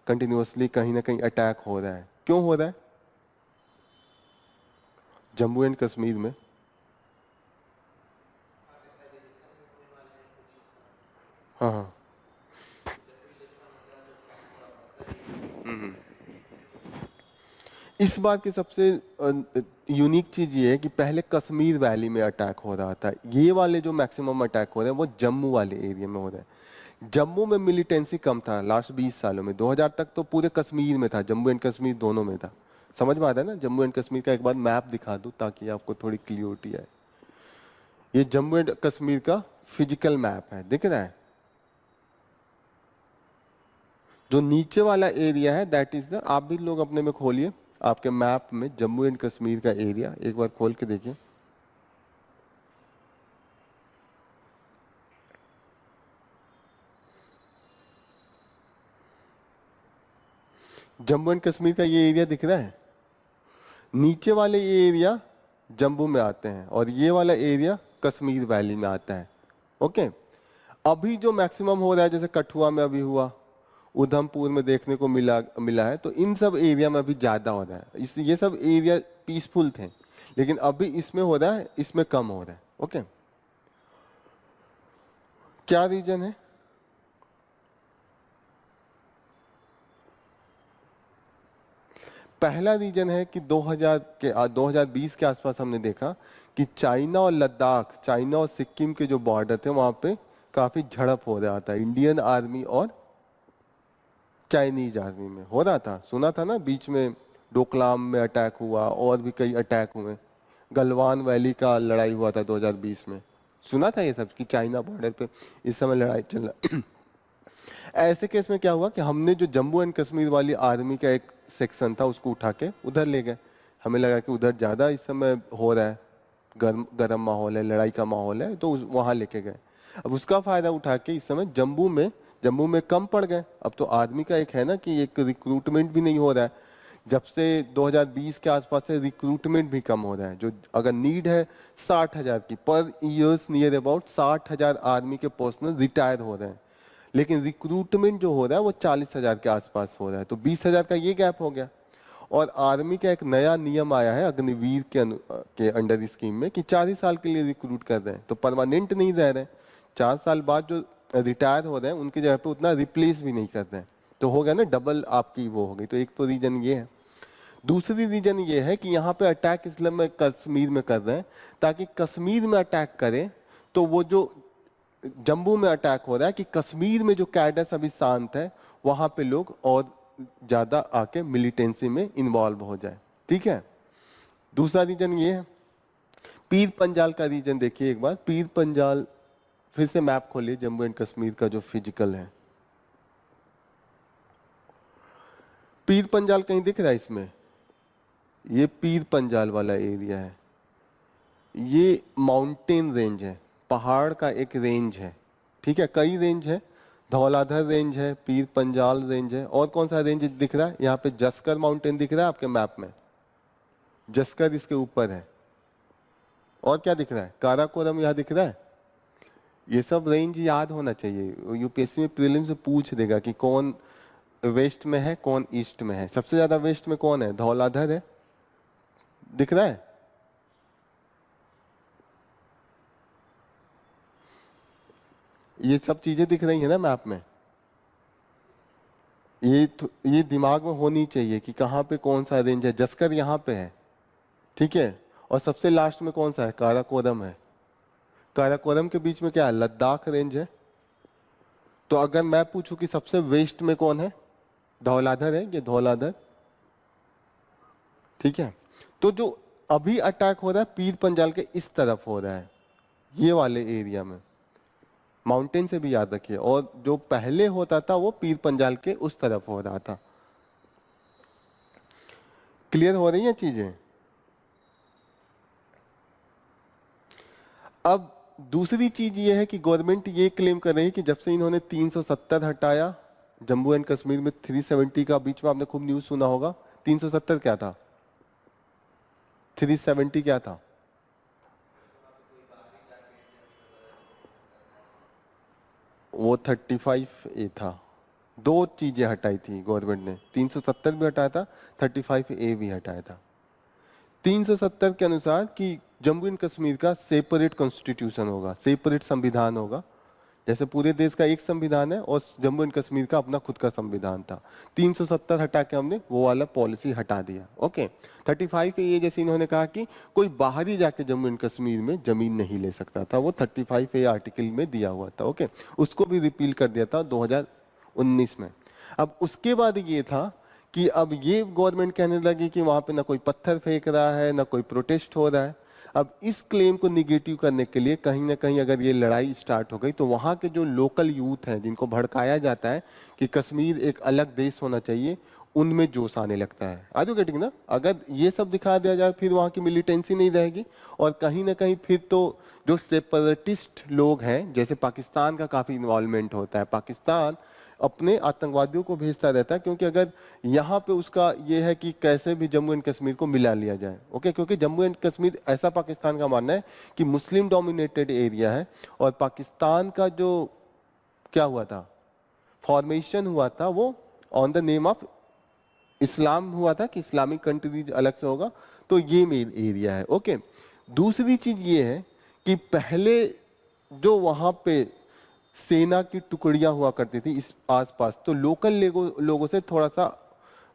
S1: कंटिन्यूअसली कहीं ना कहीं अटैक हो रहा है। क्यों हो रहा है जम्मू एंड कश्मीर में? हाँ हाँ। इस बार की सबसे यूनिक चीज ये है कि पहले कश्मीर वैली में अटैक हो रहा था, ये वाले जो मैक्सिमम अटैक हो रहे हैं वो जम्मू वाले एरिया में हो रहे हैं। जम्मू में मिलिटेंसी कम था लास्ट 20 सालों में, 2000 तक तो पूरे कश्मीर में था, जम्मू एंड कश्मीर दोनों में था। समझ में आता है ना? जम्मू एंड कश्मीर का एक बार मैप दिखा दूं ताकि आपको थोड़ी क्लियरिटी आए। ये जम्मू एंड कश्मीर का फिजिकल मैप है, दिख रहा है? जो नीचे वाला एरिया है दैट इज द, आप भी लोग अपने में खोलिए आपके मैप में जम्मू एंड कश्मीर का एरिया एक बार खोल के देखिए। जम्मू एंड कश्मीर का ये एरिया दिख रहा है। नीचे वाले ये एरिया जम्मू में आते हैं और ये वाला एरिया कश्मीर वैली में आता है। ओके, अभी जो मैक्सिमम हो रहा है जैसे कठुआ में अभी हुआ, उधमपुर में देखने को मिला है, तो इन सब एरिया में अभी ज्यादा हो रहा है। ये सब एरिया पीसफुल थे, लेकिन अभी इसमें हो रहा है, इसमें कम हो रहा है। ओके, क्या रीजन है? पहला रीजन है कि 2020 के आसपास हमने देखा कि चाइना और लद्दाख, चाइना और सिक्किम के जो बॉर्डर थे वहां पे काफी झड़प हो रहा था इंडियन आर्मी और चाइनीज आर्मी में हो रहा था। सुना था ना बीच में डोकलाम में अटैक हुआ और भी कई अटैक हुए। गलवान वैली का लड़ाई हुआ था 2020 में, सुना था ये सब कि चाइना बॉर्डर पे इस समय लड़ाई चल रहा। ऐसे केस में क्या हुआ कि हमने जो जम्मू एंड कश्मीर वाली आर्मी का एक सेक्शन था उसको उठा के उधर ले गए। हमें लगा कि उधर ज्यादा इस समय हो रहा है, गर्म माहौल है, लड़ाई का माहौल है, तो वहां लेके गए। अब उसका फायदा उठा के इस समय जम्मू में कम पड़ गए। अब तो आर्मी का एक है ना कि एक रिक्रूटमेंट भी नहीं हो रहा है। जब से 2020 के आसपास से रिक्रूटमेंट भी कम हो रहा है। जो अगर नीड है 60,000 की पर ईयर्स, नियर अबाउट 60,000 आर्मी के पर्सनल रिटायर हो रहे हैं, लेकिन रिक्रूटमेंट जो हो रहा है वो 40,000 के आसपास हो रहा है। तो 20,000 का ये गैप हो गया। और आर्मी का एक नया नियम आया है अग्निवीर के अंडर स्कीम में कि 4 ही साल के लिए रिक्रूट कर रहे हैं, तो परमानेंट नहीं रह रहे हैं। 4 साल बाद जो रिटायर हो रहे हैं उनकी जगह पे उतना रिप्लेस भी नहीं कर रहे हैं, तो हो गया ना, डबल आपकी वो हो गई। तो एक तो रीजन ये है। दूसरी रीजन ये है कि यहाँ पे अटैक इसलिए में कश्मीर में कर रहे हैं ताकि कश्मीर में अटैक करें तो वो जो जम्मू में अटैक हो रहा है कि कश्मीर में जो कैडर्स अभी शांत है वहां पे लोग और ज्यादा आके मिलिटेंसी में इन्वॉल्व हो जाए। ठीक है, दूसरा रीजन ये है। पीर पंजाल का रीजन देखिए एक बार। पीर पंजाल, फिर से मैप खोलिए जम्मू एंड कश्मीर का जो फिजिकल है। पीर पंजाल कहीं दिख रहा है इसमें? ये पीर पंजाल वाला एरिया है। ये माउंटेन रेंज है, पहाड़ का एक रेंज है। ठीक है, कई रेंज है, धौलाधर रेंज है, पीर पंजाल रेंज है, और कौन सा रेंज दिख रहा है? यहाँ पे जस्कर माउंटेन दिख रहा है आपके मैप में, जस्कर इसके ऊपर है। और क्या दिख रहा है? काराकोरम यहाँ दिख रहा है। ये सब रेंज याद होना चाहिए, यूपीएससी में प्रीलिम्स से पूछ देगा कि कौन वेस्ट में है कौन ईस्ट में है। सबसे ज्यादा वेस्ट में कौन है? धौलाधर है, दिख रहा है? ये सब चीजें दिख रही है ना मैप में। ये दिमाग में होनी चाहिए कि कहाँ पे कौन सा रेंज है। जस्कर यहाँ पे है, ठीक है, और सबसे लास्ट में कौन सा है? काराकोरम है। काराकोरम के बीच में क्या है? लद्दाख रेंज है। तो अगर मैं पूछूं कि सबसे वेस्ट में कौन है? धौलाधर है, ये धौलाधर। ठीक है, तो जो अभी अटैक हो रहा है पीर पंजाल के इस तरफ हो रहा है, ये वाले एरिया में। माउंटेन से भी याद रखिए। और जो पहले होता था वो पीर पंजाल के उस तरफ हो रहा था। क्लियर हो रही है चीजें? अब दूसरी चीज ये है कि गवर्नमेंट ये क्लेम कर रही है कि जब से इन्होंने 370 हटाया, जम्मू एंड कश्मीर में 370 का बीच में आपने खूब न्यूज सुना होगा। 370 क्या था? 370 क्या था? वो 35A था। दो चीजें हटाई थी गवर्नमेंट ने, 370 भी हटाया था, 35A भी हटाया था। 370 के अनुसार कि जम्मू एंड कश्मीर का सेपरेट कॉन्स्टिट्यूशन होगा, सेपरेट संविधान होगा। जैसे पूरे देश का एक संविधान है और जम्मू एंड कश्मीर का अपना खुद का संविधान था। 370 हटा के हमने वो वाला पॉलिसी हटा दिया। ओके, 35 ये जैसे इन्होंने कहा कि कोई बाहरी जाके जम्मू एंड कश्मीर में जमीन नहीं ले सकता था, वो 35 आर्टिकल में दिया हुआ था। ओके, उसको भी रिपील कर दिया था 2019 में। अब उसके बाद ये था कि अब ये गवर्नमेंट कहने लगी कि वहां पे ना कोई पत्थर फेंक रहा है, ना कोई प्रोटेस्ट हो रहा है। अब इस क्लेम को निगेटिव करने के लिए कहीं ना कहीं अगर ये लड़ाई स्टार्ट हो गई तो वहां के जो लोकल यूथ हैं जिनको भड़काया जाता है कि कश्मीर एक अलग देश होना चाहिए, उनमें जोश आने लगता है। आर यू गेटिंग ना? अगर ये सब दिखा दिया जाए फिर वहां की मिलिटेंसी नहीं रहेगी, और कहीं ना कहीं फिर तो जो सेपरेटिस्ट लोग हैं, जैसे पाकिस्तान का काफी इन्वॉल्वमेंट होता है, पाकिस्तान अपने आतंकवादियों को भेजता रहता है, क्योंकि अगर यहाँ पे उसका ये है कि कैसे भी जम्मू एंड कश्मीर को मिला लिया जाए। ओके, क्योंकि जम्मू एंड कश्मीर, ऐसा पाकिस्तान का मानना है कि मुस्लिम डोमिनेटेड एरिया है, और पाकिस्तान का जो क्या हुआ था, फॉर्मेशन हुआ था, वो on the name of Islam हुआ था कि इस्लामिक कंट्रीज अलग से होगा, तो ये मेन एरिया है। ओके, दूसरी चीज ये है कि पहले जो वहां पे सेना की टुकड़ियां हुआ करती थी इस आसपास, तो लोकल लोगों से थोड़ा सा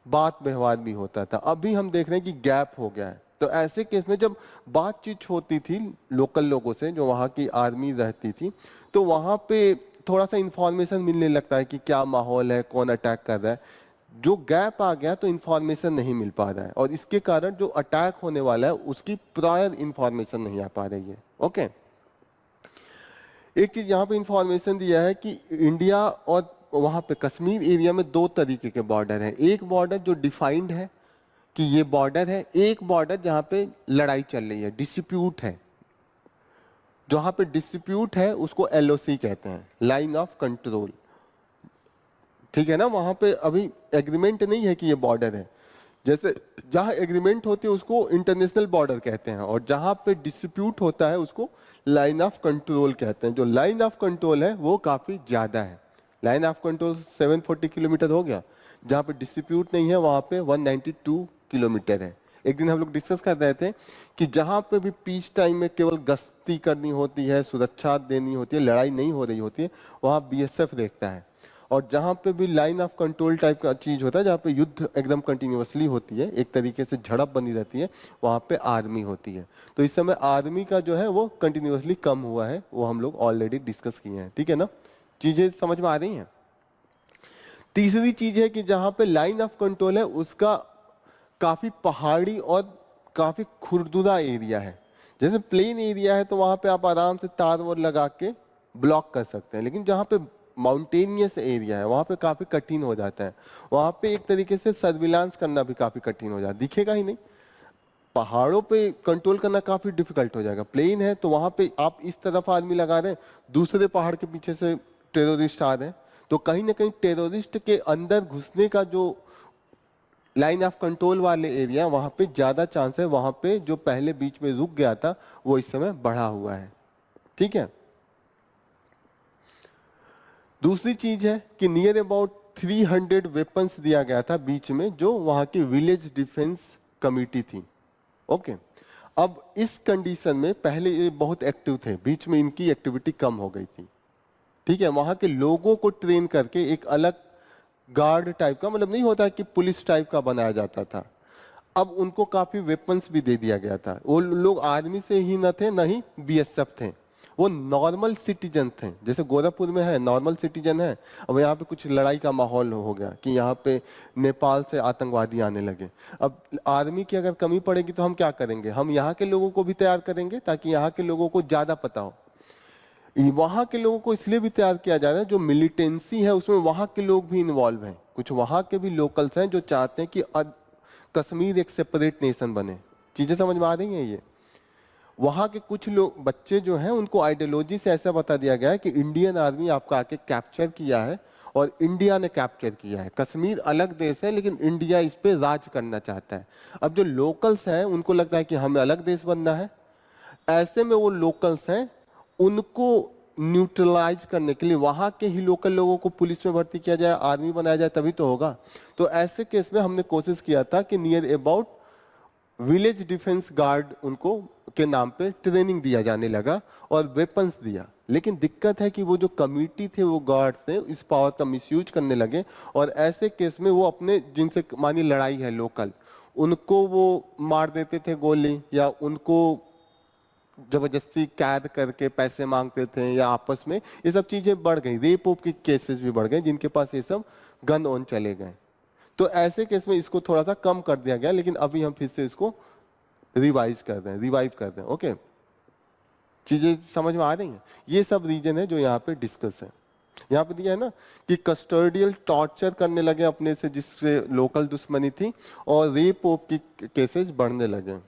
S1: बात व्यवहार भी होता था। अभी हम देख रहे हैं कि गैप हो गया है। तो ऐसे केस में जब बातचीत होती थी लोकल लोगों से, जो वहाँ की आर्मी रहती थी, तो वहाँ पे थोड़ा सा इंफॉर्मेशन मिलने लगता है कि क्या माहौल है, कौन अटैक कर रहा है। जो गैप आ गया तो इंफॉर्मेशन नहीं मिल पा रहा है, और इसके कारण जो अटैक होने वाला है उसकी प्रायर इंफॉर्मेशन नहीं आ पा रही है। ओके, एक चीज यहाँ पे इंफॉर्मेशन दिया है कि इंडिया और वहां पे कश्मीर एरिया में दो तरीके के बॉर्डर हैं। एक बॉर्डर जो डिफाइंड है कि ये बॉर्डर है, एक बॉर्डर जहाँ पे लड़ाई चल रही है, डिस्प्यूट है। जहां पे डिस्प्यूट है उसको एलओसी कहते हैं, लाइन ऑफ कंट्रोल। ठीक है ना? वहां पे अभी एग्रीमेंट नहीं है कि ये बॉर्डर है। जैसे जहां एग्रीमेंट होती है उसको इंटरनेशनल बॉर्डर कहते हैं, और जहां पे डिस्प्यूट होता है उसको लाइन ऑफ कंट्रोल कहते हैं। जो लाइन ऑफ कंट्रोल है वो काफी ज्यादा है। लाइन ऑफ कंट्रोल 740 किलोमीटर हो गया, जहां पे डिस्प्यूट नहीं है वहां पे 192 किलोमीटर है। एक दिन हम लोग डिस्कस कर रहे थे कि जहां पे भी पीस टाइम में केवल गश्ती करनी होती है, सुरक्षा देनी होती है, लड़ाई नहीं हो रही होती है, वहां बीएसएफ देखता है। और जहां पे भी लाइन ऑफ कंट्रोल टाइप का चीज होता है, जहां पे युद्ध एकदम कंटिन्यूअसली होती है, एक तरीके से झड़प बनी रहती है, वहां पे आर्मी होती है। तो इस समय आर्मी का जो है वो कंटिन्यूअसली कम हुआ है, वो हम लोग ऑलरेडी डिस्कस किए हैं। ठीक है ना? चीजें समझ में आ रही हैं? तीसरी चीज है कि जहां पे लाइन ऑफ कंट्रोल है उसका काफी पहाड़ी और काफी खुरदुरा एरिया है। जैसे प्लेन एरिया है तो वहां पे आप आराम से तार वार लगा के ब्लॉक कर सकते हैं, लेकिन जहां पे माउंटेनियस एरिया है वहां पे काफी कठिन हो जाता है। वहां पे एक तरीके से सर्विलांस करना भी काफी कठिन हो जाता है, दिखेगा ही नहीं। पहाड़ों पे कंट्रोल करना काफी डिफिकल्ट हो जाएगा। प्लेन है तो वहां पे आप इस तरफ आदमी लगा रहे हैं, दूसरे पहाड़ के पीछे से टेररिस्ट आ रहे हैं, तो कहीं ना कहीं टेररिस्ट के अंदर घुसने का जो लाइन ऑफ कंट्रोल वाले एरिया, वहां पे ज्यादा चांस है। वहां पे जो पहले बीच में रुक गया था वो इस समय बढ़ा हुआ है। ठीक है? दूसरी चीज है कि नियर अबाउट 300 वेपन्स दिया गया था बीच में, जो वहां की विलेज डिफेंस कमिटी थी। ओके, अब इस कंडीशन में पहले ये बहुत एक्टिव थे, बीच में इनकी एक्टिविटी कम हो गई थी। ठीक है? वहां के लोगों को ट्रेन करके एक अलग गार्ड टाइप का, मतलब नहीं होता कि पुलिस टाइप का बनाया जाता था, अब उनको काफी वेपन्स भी दे दिया गया था। वो लोग आर्मी से ही न थे, न ही बीएसएफ थे, वो नॉर्मल सिटीजन थे। जैसे गोरखपुर में है नॉर्मल सिटीजन है, अब यहाँ पे कुछ लड़ाई का माहौल हो गया कि यहाँ पे नेपाल से आतंकवादी आने लगे। अब आर्मी की अगर कमी पड़ेगी तो हम क्या करेंगे? हम यहाँ के लोगों को भी तैयार करेंगे ताकि यहाँ के लोगों को ज्यादा पता हो। वहां के लोगों को इसलिए भी तैयार किया जा रहा है, जो मिलिटेंसी है उसमें वहां के लोग भी इन्वॉल्व हैं। कुछ वहां के भी लोकल्स हैं जो चाहते हैं कि कश्मीर एक सेपरेट नेशन बने। चीजें समझ में आ रही हैं? ये वहां के कुछ लोग, बच्चे जो हैं, उनको आइडियोलॉजी से ऐसा बता दिया गया है कि इंडियन आर्मी आपका आके कैप्चर किया है और इंडिया ने कैप्चर किया है। कश्मीर अलग देश है लेकिन इंडिया इस पे राज करना चाहता है। अब जो लोकल्स हैं उनको लगता है कि हमें अलग देश बनना है। ऐसे में वो लोकल्स हैं, उनको न्यूट्रलाइज करने के लिए वहां के ही लोकल लोगों को पुलिस में भर्ती किया जाए, आर्मी बनाया जाए, तभी तो होगा। तो ऐसे केस में हमने कोशिश किया था कि near about village defence guard उनको के नाम पे ट्रेनिंग दिया जाने लगा और वेपन्स दिया। लेकिन दिक्कत है कि वो जो कमिटी थे, वो गार्ड थे, इस पावर का मिसयूज करने लगे, और ऐसे केस में वो अपने, जिनसे मानी लड़ाई है लोकल, उनको वो मार देते थे गोली, या उनको जबरदस्ती कैद करके पैसे मांगते थे, या आपस में ये सब चीजें बढ़ गई। रेप ओप के केसेस भी बढ़ गए जिनके पास ये सब गन ऑन चले गए। तो ऐसे केस में इसको थोड़ा सा कम कर दिया गया, लेकिन अभी हम फिर से इसको रिवाइज कर रहे हैं, रिवाइव कर रहे हैं। ओके, चीजें समझ में आ रही हैं? ये सब रीजन है जो यहाँ पे डिस्कस है। यहाँ पे दिया है ना कि कस्टोडियल टॉर्चर करने लगे अपने से जिससे लोकल दुश्मनी थी, और रेप ओप की केसेस बढ़ने लगे।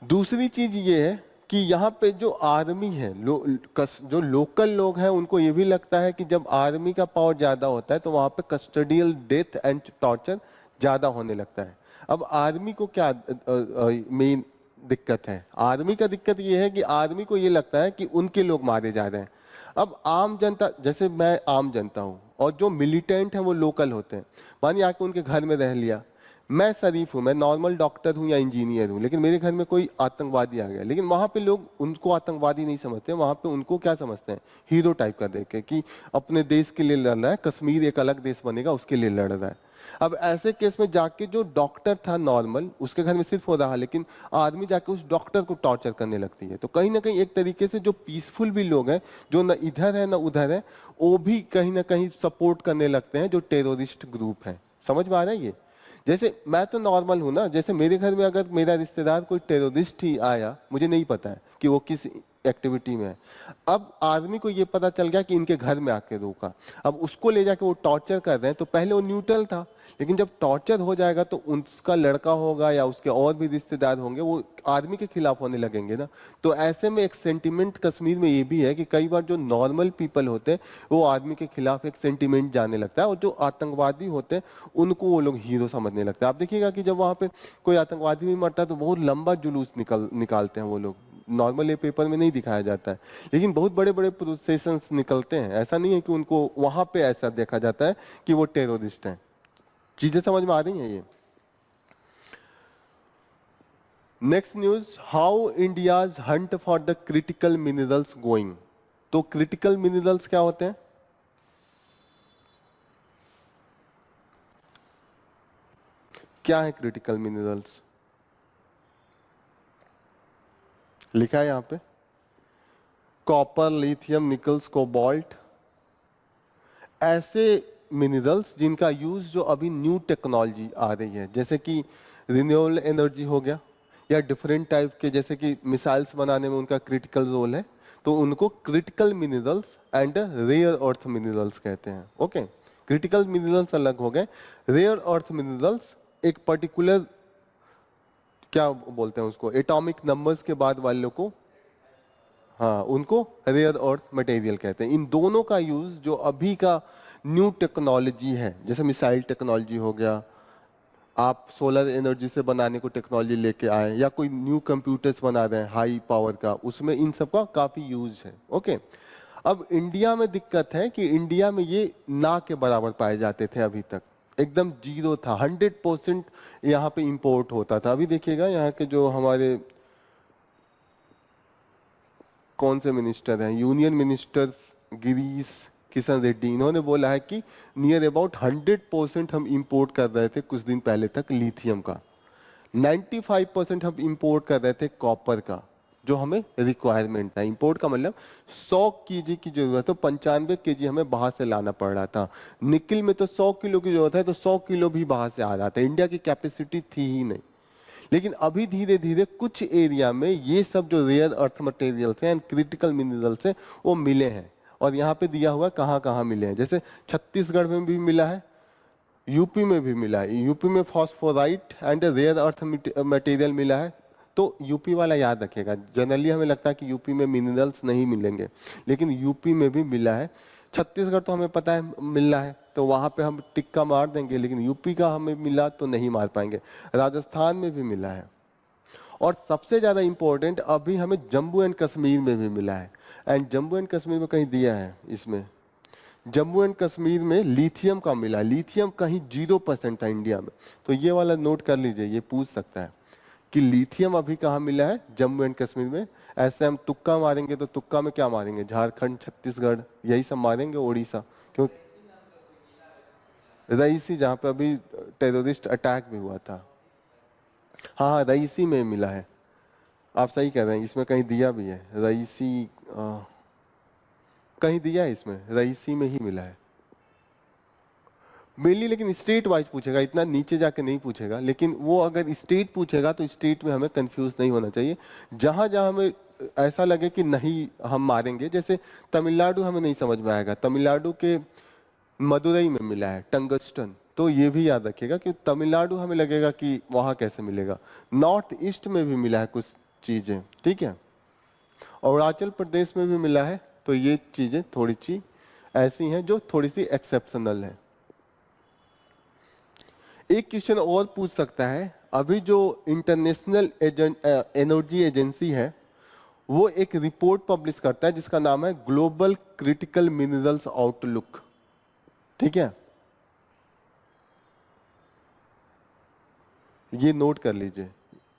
S1: दूसरी चीज ये है कि यहाँ पे जो आर्मी है, जो लोकल लोग हैं, उनको ये भी लगता है कि जब आर्मी का पावर ज्यादा होता है तो वहां पे कस्टोडियल डेथ एंड टॉर्चर ज्यादा होने लगता है। अब आर्मी को क्या मेन दिक्कत है? आर्मी का दिक्कत ये है कि आर्मी को ये लगता है कि उनके लोग मारे जा रहे हैं। अब आम जनता, जैसे मैं आम जनता हूँ, और जो मिलिटेंट है वो लोकल होते हैं, मानिए आके उनके घर में रह लिया, मैं शरीफ हूँ, मैं नॉर्मल डॉक्टर हूँ या इंजीनियर हूँ, लेकिन मेरे घर में कोई आतंकवादी आ गया, लेकिन वहां पे लोग उनको आतंकवादी नहीं समझते, वहां पे उनको क्या समझते हैं? हीरो टाइप का देख के कि अपने देश के लिए लड़ रहा है, कश्मीर एक अलग देश बनेगा उसके लिए लड़ रहा है। अब ऐसे केस में जाके जो डॉक्टर था नॉर्मल, उसके घर में सिर्फ हो रहा, लेकिन आदमी जाके उस डॉक्टर को टॉर्चर करने लगती है। तो कहीं ना कहीं एक तरीके से जो पीसफुल भी लोग हैं, जो न इधर है न उधर है, वो भी कहीं ना कहीं सपोर्ट करने लगते हैं जो टेररिस्ट ग्रुप है। समझ में आ रहा है ये? जैसे मैं तो नॉर्मल हूं ना, जैसे मेरे घर में अगर मेरा रिश्तेदार कोई टेररिस्ट ही आया, मुझे नहीं पता है कि वो किस एक्टिविटी में है, अब आदमी को ये पता चल गया कि इनके घर में आके रोका, अब उसको ले जाके वो टॉर्चर कर रहे हैं, तो पहले वो न्यूट्रल था, लेकिन जब टॉर्चर हो जाएगा तो उसका लड़का होगा या उसके और भी रिश्तेदार होंगे, वो आर्मी के खिलाफ होने लगेंगे ना। तो ऐसे में एक सेंटिमेंट कश्मीर में ये भी है कि कई बार जो नॉर्मल पीपल होते हैं वो आर्मी के खिलाफ एक सेंटिमेंट जाने लगता है, और जो आतंकवादी होते हैं उनको वो लोग हीरो समझने लगते हैं। आप देखिएगा कि जब वहां पे कोई आतंकवादी भी मरता है तो बहुत लंबा जुलूस निकालते हैं वो लोग, नॉर्मल ये पेपर में नहीं दिखाया जाता है, लेकिन बहुत बड़े बड़े प्रोसेशंस निकलते हैं। ऐसा नहीं है कि उनको वहां पे ऐसा देखा जाता है कि वो टेररिस्ट हैं। चीजें समझ में आ रही हैं ये? Next news, how India's hunt for the critical minerals going. तो क्रिटिकल मिनरल्स क्या होते हैं? क्या है क्रिटिकल मिनरल्स? लिखा है यहां पे, कॉपर, लिथियम, निकल्स, कोबाल्ट, ऐसे मिनरल्स जिनका यूज जो अभी न्यू टेक्नोलॉजी आ रही है, जैसे कि रिन्यूएबल एनर्जी हो गया, या डिफरेंट टाइप के, जैसे कि मिसाइल्स बनाने में उनका क्रिटिकल रोल है, तो उनको critical minerals and rare earth minerals कहते हैं। ओके, क्रिटिकल मिनरल्स अलग हो गए, रेयर अर्थ मिनरल्स एक पर्टिकुलर, क्या बोलते हैं उसको, एटॉमिक नंबर्स के बाद वालों को, हाँ, उनको रेयर अर्थ मटेरियल कहते हैं। इन दोनों का यूज जो अभी का न्यू टेक्नोलॉजी है, जैसे मिसाइल टेक्नोलॉजी हो गया, आप सोलर एनर्जी से बनाने को टेक्नोलॉजी लेके आए, या कोई न्यू कंप्यूटर्स बना रहे हैं हाई पावर का, उसमें इन सब का काफी यूज है। ओके, अब इंडिया में दिक्कत है कि इंडिया में ये ना के बराबर पाए जाते थे, अभी तक एकदम जीरो था, 100% यहाँ पे इंपोर्ट होता था। अभी देखिएगा यहाँ के जो हमारे कौन से मिनिस्टर हैं, यूनियन मिनिस्टर गिरीश किशन रेड्डी, इन्होंने बोला है कि नियर अबाउट 100% हम इंपोर्ट कर रहे थे कुछ दिन पहले तक लिथियम का, 95% हम इंपोर्ट कर रहे थे कॉपर का, जो हमें रिक्वायरमेंट था। इंपोर्ट का मतलब 100 केजी की जरूरत है, 95 केजी हमें बाहर से लाना पड़ रहा था। निकिल में तो 100 किलो की जरूरत है, तो 100 किलो भी बाहर से आ रहा था, इंडिया की कैपेसिटी थी ही नहीं। लेकिन अभी धीरे धीरे कुछ एरिया में ये सब जो रेयर अर्थ मटेरियल्स हैं एंड क्रिटिकल मिनरल्स हैं वो मिले हैं, और यहाँ पे दिया हुआ कहाँ कहाँ मिले हैं। जैसे छत्तीसगढ़ में भी मिला है, यूपी में भी मिला है, यूपी में phosphorite and rare earth material मिला है। तो यूपी वाला याद रखेगा, जनरली हमें लगता है कि यूपी में मिनरल्स नहीं मिलेंगे, लेकिन यूपी में भी मिला है। छत्तीसगढ़ तो हमें पता है मिल रहा है, तो वहां पे हम टिक्का मार देंगे, लेकिन यूपी का हमें मिला तो नहीं मार पाएंगे। राजस्थान में भी मिला है, और सबसे ज्यादा इंपॉर्टेंट अभी हमें जम्मू एंड कश्मीर में भी मिला है। एंड जम्मू एंड कश्मीर में कहीं दिया है, इसमें जम्मू एंड कश्मीर में लिथियम का मिला, लिथियम कहीं 0% था इंडिया में। तो ये वाला नोट कर लीजिए, ये पूछ सकता है कि लिथियम अभी कहाँ मिला है, जम्मू एंड कश्मीर में। ऐसे हम तुक्का मारेंगे तो तुक्का में क्या मारेंगे, झारखंड, छत्तीसगढ़, यही सब मारेंगे, उड़ीसा, क्यों? रईसी, जहाँ पे अभी टेररिस्ट अटैक भी हुआ था। हाँ हाँ, रईसी में मिला है, आप सही कह रहे हैं, इसमें कहीं दिया भी है रईसी, कहीं दिया है इसमें, रईसी में ही मिला है। मेनली, लेकिन स्टेट वाइज पूछेगा, इतना नीचे जाके नहीं पूछेगा। लेकिन वो अगर स्टेट पूछेगा तो स्टेट में हमें कंफ्यूज नहीं होना चाहिए। जहां जहां हमें ऐसा लगे कि नहीं हम मारेंगे, जैसे तमिलनाडु हमें नहीं समझ में आएगा, तमिलनाडु के मदुरई में मिला है टंगस्टन, तो ये भी याद रखिएगा कि तमिलनाडु हमें लगेगा कि वहां कैसे मिलेगा। नॉर्थ ईस्ट में भी मिला है कुछ चीजें, ठीक है, अरुणाचल प्रदेश में भी मिला है। तो ये चीजें थोड़ी सी ऐसी हैं जो थोड़ी सी एक्सेप्शनल है। एक क्वेश्चन और पूछ सकता है, अभी जो इंटरनेशनल एनर्जी एजेंसी है वो एक रिपोर्ट पब्लिश करता है जिसका नाम है ग्लोबल क्रिटिकल मिनरल्स आउटलुक, ठीक है, ये नोट कर लीजिए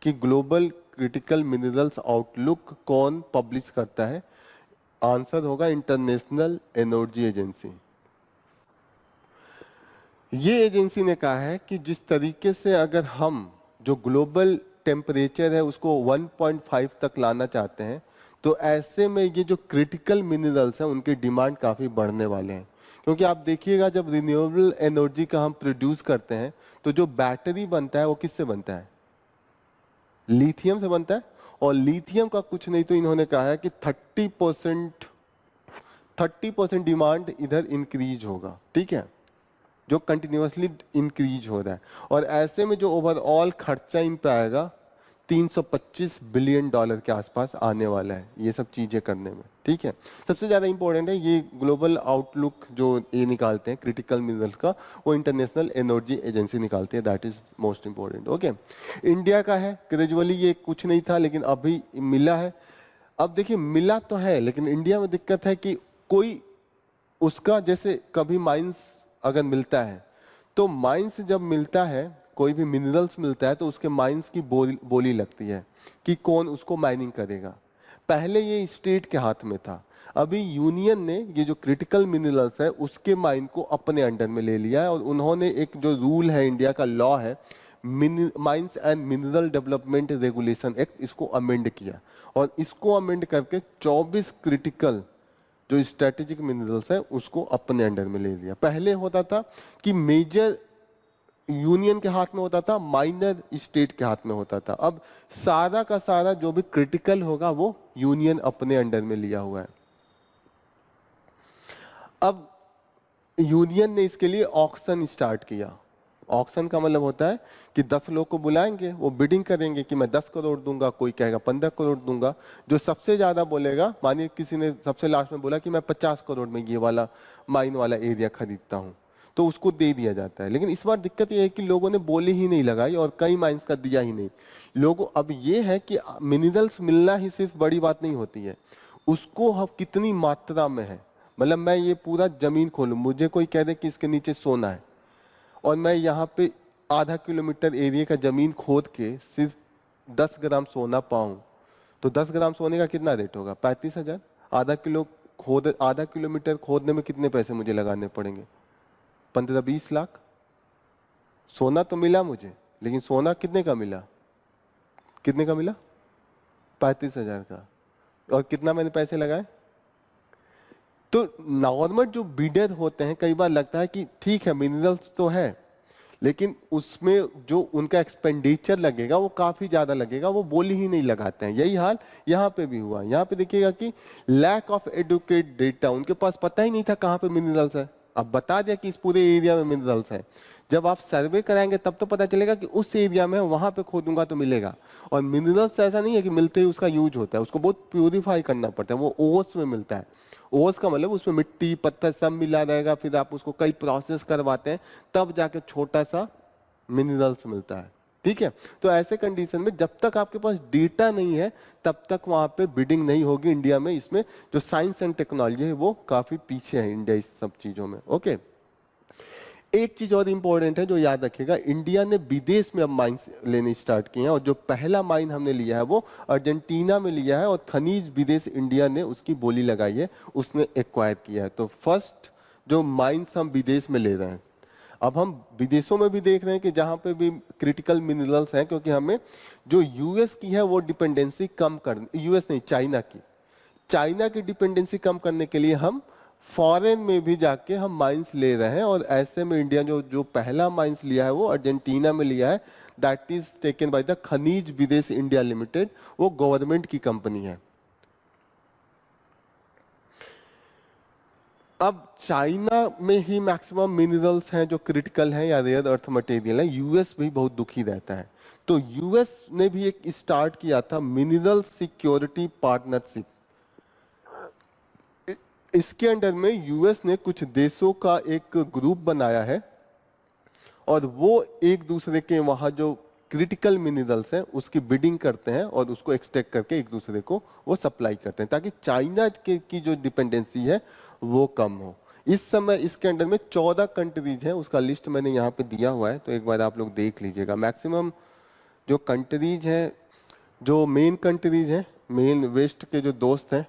S1: कि ग्लोबल क्रिटिकल मिनरल्स आउटलुक कौन पब्लिश करता है। आंसर होगा इंटरनेशनल एनर्जी एजेंसी। ये एजेंसी ने कहा है कि जिस तरीके से अगर हम जो ग्लोबल टेम्परेचर है उसको 1.5 तक लाना चाहते हैं, तो ऐसे में ये जो क्रिटिकल मिनरल्स हैं उनकी डिमांड काफी बढ़ने वाले हैं। क्योंकि आप देखिएगा जब रिन्यूएबल एनर्जी का हम प्रोड्यूस करते हैं तो जो बैटरी बनता है वो किससे बनता है? लिथियम से बनता है। और लिथियम का कुछ नहीं तो इन्होंने कहा है कि 30% डिमांड इधर इंक्रीज होगा, ठीक है, जो कंटिन्यूअसली इंक्रीज हो रहा है। और ऐसे में जो ओवरऑल खर्चा इन पे आएगा 325 बिलियन डॉलर के आसपास आने वाला है ये सब चीजें करने में, ठीक है। सबसे ज्यादा इंपॉर्टेंट है ये ग्लोबल आउटलुक जो ये निकालते हैं क्रिटिकल मिनरल का, वो इंटरनेशनल एनर्जी एजेंसी निकालती है, that is most important. Okay, India का है ग्रेजुअली, ये कुछ नहीं था लेकिन अभी मिला है। अब देखिए मिला तो है लेकिन इंडिया में दिक्कत है कि कोई उसका, जैसे कभी माइंस अगर मिलता है तो माइंस जब मिलता है, कोई भी मिनरल्स मिलता है तो उसके माइंस की बोली लगती है कि कौन उसको माइनिंग करेगा। पहले ये स्टेट के हाथ में था, अभी यूनियन ने ये जो क्रिटिकल मिनरल्स है उसके माइन को अपने अंडर में ले लिया है। और उन्होंने एक जो रूल है, इंडिया का लॉ है, mines and mineral development regulation act, इसको अमेंड किया। और इसको अमेंड करके 24 क्रिटिकल जो स्ट्रेटेजिक मिनरल्स है उसको अपने अंडर में ले लिया। पहले होता था कि मेजर यूनियन के हाथ में होता था, माइनर स्टेट के हाथ में होता था। अब सारा का सारा जो भी क्रिटिकल होगा वो यूनियन अपने अंडर में लिया हुआ है। अब यूनियन ने इसके लिए ऑक्शन स्टार्ट किया। ऑक्शन का मतलब होता है कि 10 लोग को बुलाएंगे, वो बिडिंग करेंगे कि मैं 10 करोड़ दूंगा, कोई कहेगा 15 करोड़ दूंगा। जो सबसे ज्यादा बोलेगा, मानिए किसी ने सबसे लास्ट में बोला कि मैं 50 करोड़ में ये वाला माइन वाला एरिया खरीदता हूं, तो उसको दे दिया जाता है। लेकिन इस बार दिक्कत ये है कि लोगों ने बोली ही नहीं लगाई और कई माइंस का दिया ही नहीं लोगों। अब ये है कि मिनरल्स मिलना ही सिर्फ बड़ी बात नहीं होती है, उसको हम कितनी मात्रा में है। मतलब मैं ये पूरा जमीन खोलूं, मुझे कोई कह दे कि इसके नीचे सोना है, और मैं यहाँ पे आधा किलोमीटर एरिया का जमीन खोद के सिर्फ 10 ग्राम सोना पाऊं, तो 10 ग्राम सोने का कितना रेट होगा? 35,000। आधा किलोमीटर खोदने में कितने पैसे मुझे लगाने पड़ेंगे? 15-20 लाख। सोना तो मिला मुझे, लेकिन सोना कितने का मिला? कितने का मिला? 35,000 का। और कितना मैंने पैसे लगाए? तो नॉर्मल जो बिडर होते हैं, कई बार लगता है कि ठीक है मिनरल्स तो है, लेकिन उसमें जो उनका एक्सपेंडिचर लगेगा वो काफी ज्यादा लगेगा, वो बोली ही नहीं लगाते हैं। यही हाल यहाँ पे भी हुआ। यहाँ पे देखिएगा कि लैक ऑफ एडुकेट डेटा, उनके पास पता ही नहीं था कहाँ पे मिनरल्स है। अब बता दिया कि इस पूरे एरिया में मिनरल्स है, जब आप सर्वे कराएंगे तब तो पता चलेगा कि उस एरिया में वहां पे खोदूंगा तो मिलेगा। और मिनरल्स ऐसा नहीं है कि मिलते ही उसका यूज होता है, उसको बहुत प्यूरिफाई करना पड़ता है। वो ओस में मिलता है। ओस का मतलब उसमें मिट्टी पत्थर सब मिला रहेगा, फिर आप उसको कई प्रोसेस करवाते हैं तब जाके छोटा सा मिनरल्स मिलता है, ठीक है। तो ऐसे कंडीशन में जब तक आपके पास डेटा नहीं है तब तक वहां पे बिडिंग नहीं होगी इंडिया में। इसमें जो साइंस एंड टेक्नोलॉजी है वो काफी पीछे है इंडिया इस सब चीजों में। ओके, एक चीज और इंपॉर्टेंट है जो याद रखिएगा, इंडिया ने विदेश में अब माइंस लेने स्टार्ट किए हैं। और जो पहला माइन हमने लिया है वो अर्जेंटीना में लिया है, और खनिज विदेश इंडिया ने उसकी बोली लगाई है, उसने एक्वायर किया है। तो फर्स्ट जो माइंस हम विदेश में ले रहे हैं। अब हम विदेशों में भी देख रहे हैं कि जहां पे भी क्रिटिकल मिनरल्स हैं, क्योंकि हमें जो यूएस की है वो डिपेंडेंसी कम कर, यूएस नहीं चाइना की डिपेंडेंसी कम करने के लिए हम फॉरेन में भी जाके हम माइंस ले रहे हैं, और ऐसे में इंडिया जो जो पहला माइंस लिया है वो अर्जेंटीना में लिया है, that is taken by the खनिज विदेश इंडिया लिमिटेड, वो गवर्नमेंट की कंपनी है। अब चाइना में ही मैक्सिमम मिनरल्स हैं जो क्रिटिकल हैं या रेयर अर्थ मटेरियल है, यूएस भी बहुत दुखी रहता है। तो यूएस ने भी एक स्टार्ट किया था मिनरल सिक्योरिटी पार्टनरशिप। इसके अंडर में यूएस ने कुछ देशों का एक ग्रुप बनाया है, और वो एक दूसरे के वहां जो क्रिटिकल मिनरल्स हैं उसकी बिडिंग करते हैं और उसको एक्सट्रैक्ट करके एक दूसरे को वो सप्लाई करते हैं, ताकि चाइना की जो डिपेंडेंसी है वो कम हो। इस समय इसके अंडर में 14 कंट्रीज हैं, उसका लिस्ट मैंने यहाँ पे दिया हुआ है, तो एक बार आप लोग देख लीजिएगा। मैक्सिमम जो कंट्रीज हैं, जो मेन कंट्रीज हैं, मेन वेस्ट के जो दोस्त हैं,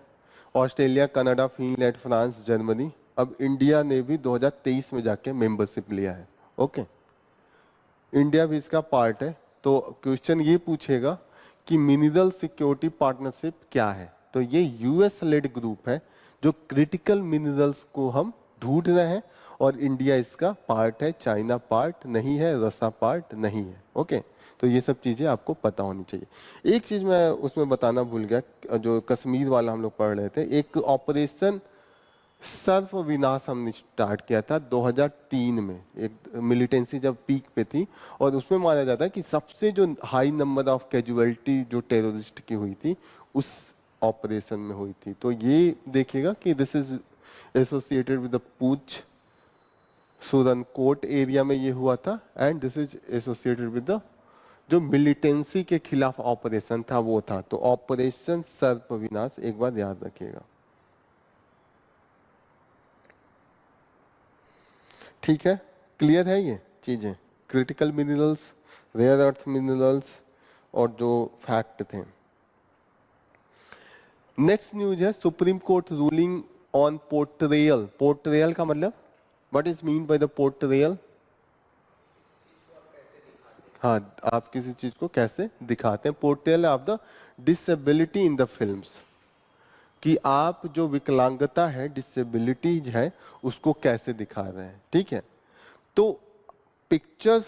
S1: Australia, Canada, Finland, France, Germany. अब इंडिया ने भी 2023 में जाके मेंबरशिप लिया है। ओके, इंडिया भी इसका पार्ट है। तो क्वेश्चन ये पूछेगा कि मिनरल सिक्योरिटी पार्टनरशिप क्या है, तो ये यूएस लेड ग्रुप है जो क्रिटिकल मिनरल्स को हम ढूंढ रहे हैं, और इंडिया इसका पार्ट है, चाइना पार्ट नहीं है, रसा पार्ट नहीं है। ओके, तो ये सब चीजें आपको पता होनी चाहिए। एक चीज मैं उसमें बताना भूल गया, जो कश्मीर वाला हम लोग पढ़ रहे थे, एक ऑपरेशन सर्व विनाश हमने स्टार्ट किया था 2003 में, एक मिलिटेंसी जब पीक पे थी, और उसमें माना जाता है कि सबसे जो हाई नंबर ऑफ कैजुअलिटी जो टेररिस्ट की हुई थी उस ऑपरेशन में हुई थी। तो ये देखिएगा कि this is associated with the Poonch Surankote area में ये हुआ था, and this is associated with the जो मिलिटेंसी के खिलाफ ऑपरेशन था वो था। तो ऑपरेशन सर्व विनाश एक बार याद रखिएगा। ठीक है, क्लियर है ये चीजें, critical minerals, rare earth minerals, और जो फैक्ट थे। नेक्स्ट न्यूज है supreme court ruling on portrayal. Portrayal का मतलब what is mean by the portrayal? हाँ, आप किसी चीज को कैसे दिखाते हैं। Portrayal of the disability in the films, कि आप जो विकलांगता है, डिसेबिलिटीज है, उसको कैसे दिखा रहे हैं। ठीक है, तो पिक्चर्स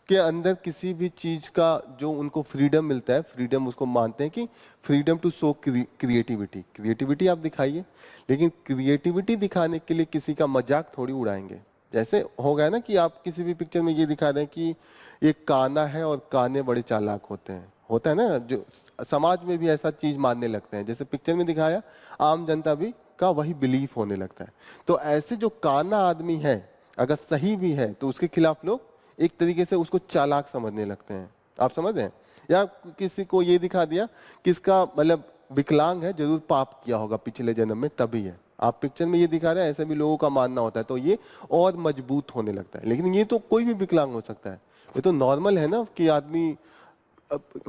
S1: के अंदर किसी भी चीज का जो उनको फ्रीडम मिलता है, फ्रीडम उसको मानते हैं कि freedom to show creativity. Creativity आप दिखाइए, लेकिन क्रिएटिविटी दिखाने के लिए किसी का मजाक थोड़ी उड़ाएंगे। जैसे हो गया ना कि आप किसी भी पिक्चर में ये दिखा दें कि ये काना है और काने बड़े चालाक होते हैं, होता है ना, जो समाज में भी ऐसा चीज मानने लगते हैं, जैसे पिक्चर में दिखाया, आम जनता भी का वही बिलीफ होने लगता है। तो ऐसे जो काना आदमी है अगर सही भी है तो उसके खिलाफ लोग एक तरीके से उसको चालाक समझने लगते हैं। आप समझ रहे हैं? या किसी को ये दिखा दिया कि इसका मतलब विकलांग है, जरूर पाप किया होगा पिछले जन्म में, तभी है। आप पिक्चर में ये दिखा रहे हैं, ऐसे भी लोगों का मानना होता है, तो ये और मजबूत होने लगता है। लेकिन ये तो कोई भी विकलांग हो सकता है, ये तो नॉर्मल है ना कि आदमी,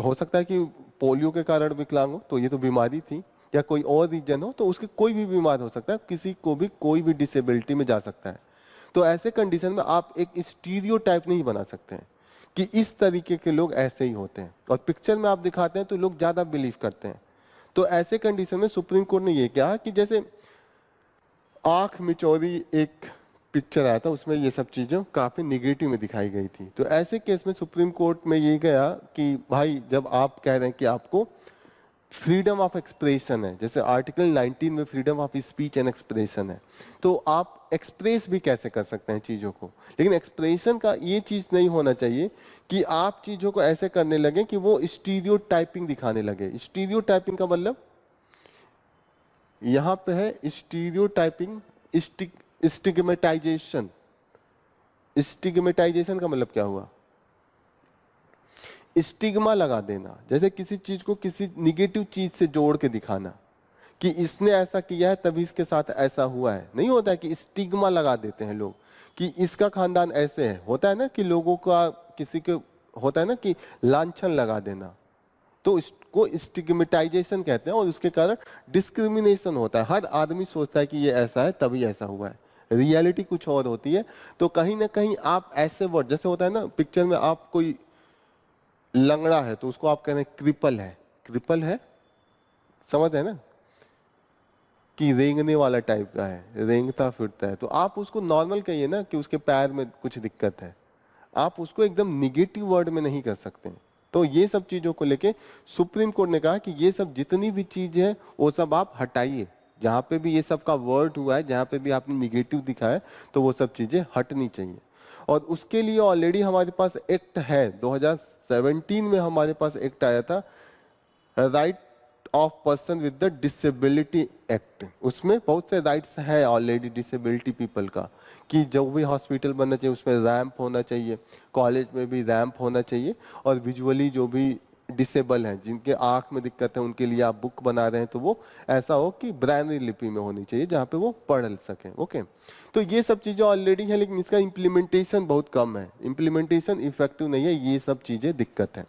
S1: हो सकता है कि पोलियो के कारण विकलांग हो, तो ये तो बीमारी थी, या कोई और रीजन हो, तो उसके कोई भी बीमार हो सकता है, किसी को भी कोई भी डिसेबिलिटी में जा सकता है। तो ऐसे कंडीशन में आप एक स्टीरियोटाइप नहीं बना सकते हैं कि इस तरीके के लोग ऐसे ही होते हैं, और पिक्चर में आप दिखाते हैं तो लोग ज्यादा बिलीव करते हैं। तो ऐसे कंडीशन में सुप्रीम कोर्ट ने ये कहा कि जैसे आंख मिचौरी एक पिक्चर आया था, उसमें ये सब चीजें काफी निगेटिव में दिखाई गई थी। तो ऐसे केस में सुप्रीम कोर्ट में ये गया कि भाई, जब आप कह रहे हैं कि आपको फ्रीडम ऑफ एक्सप्रेशन है, जैसे आर्टिकल 19 में freedom of speech and expression है, तो आप एक्सप्रेस भी कैसे कर सकते हैं चीजों को, लेकिन एक्सप्रेशन का ये चीज नहीं होना चाहिए कि आप चीजों को ऐसे करने लगे कि वो स्टीरियोटाइपिंग दिखाने लगे। स्टीरियोटाइपिंग का मतलब यहां पे है स्टीरियोटाइपिंग, स्टिग्मेटाइजेशन। स्टिग्मेटाइजेशन का मतलब क्या हुआ? स्टिग्मा लगा देना, जैसे किसी चीज को किसी निगेटिव चीज से जोड़ के दिखाना कि इसने ऐसा किया है तभी इसके साथ ऐसा हुआ है। नहीं होता है कि स्टिग्मा लगा देते हैं लोग कि इसका खानदान ऐसे है, होता है ना कि लोगों का किसी के होता है ना कि लांछन लगा देना, तो इसको स्टिग्मेटाइजेशन कहते हैं, और उसके कारण डिस्क्रिमिनेशन होता है। हर आदमी सोचता है कि ये ऐसा है तभी ऐसा हुआ है, रियलिटी कुछ और होती है। तो कहीं ना कहीं आप ऐसे वर्ड, जैसे होता है ना पिक्चर में, आप कोई लंगड़ा है तो उसको आप कह रहे हैं क्रिपल है, क्रिपल है, समझ है ना, कि रेंगने वाला टाइप का है, रेंगता फिरता है, तो आप उसको नॉर्मल कहिए ना कि उसके पैर में कुछ दिक्कत है। आप उसको एकदम निगेटिव वर्ड में नहीं कर सकते। तो ये सब चीजों को लेके सुप्रीम कोर्ट ने कहा कि ये सब जितनी भी चीज है वो सब आप हटाइए। जहां पे भी ये सब का वर्ड हुआ है, जहां पे भी आपने निगेटिव दिखा है, तो वो सब चीजें हटनी चाहिए। और उसके लिए ऑलरेडी हमारे पास एक्ट है, 2017 में हमारे पास एक्ट आया था, right of person with the disability act. उसमें बहुत से राइट्स हैं ऑलरेडी डिसेबिलिटी पीपल का, कि जो भी हॉस्पिटल बनना चाहिए उसमें रैंप होना चाहिए, कॉलेज में भी रैंप होना चाहिए, और विजुअली जो भी डिसेबल हैं, जिनके आंख में दिक्कत है, उनके लिए आप बुक बना रहे हैं तो वो ऐसा हो कि ब्राइनरी लिपि में होनी चाहिए जहाँ पे वो पढ़ सकें। ओके, तो ये सब चीजें ऑलरेडी है, लेकिन इसका इम्प्लीमेंटेशन बहुत कम है, इम्प्लीमेंटेशन इफेक्टिव नहीं है, ये सब चीजें दिक्कत है।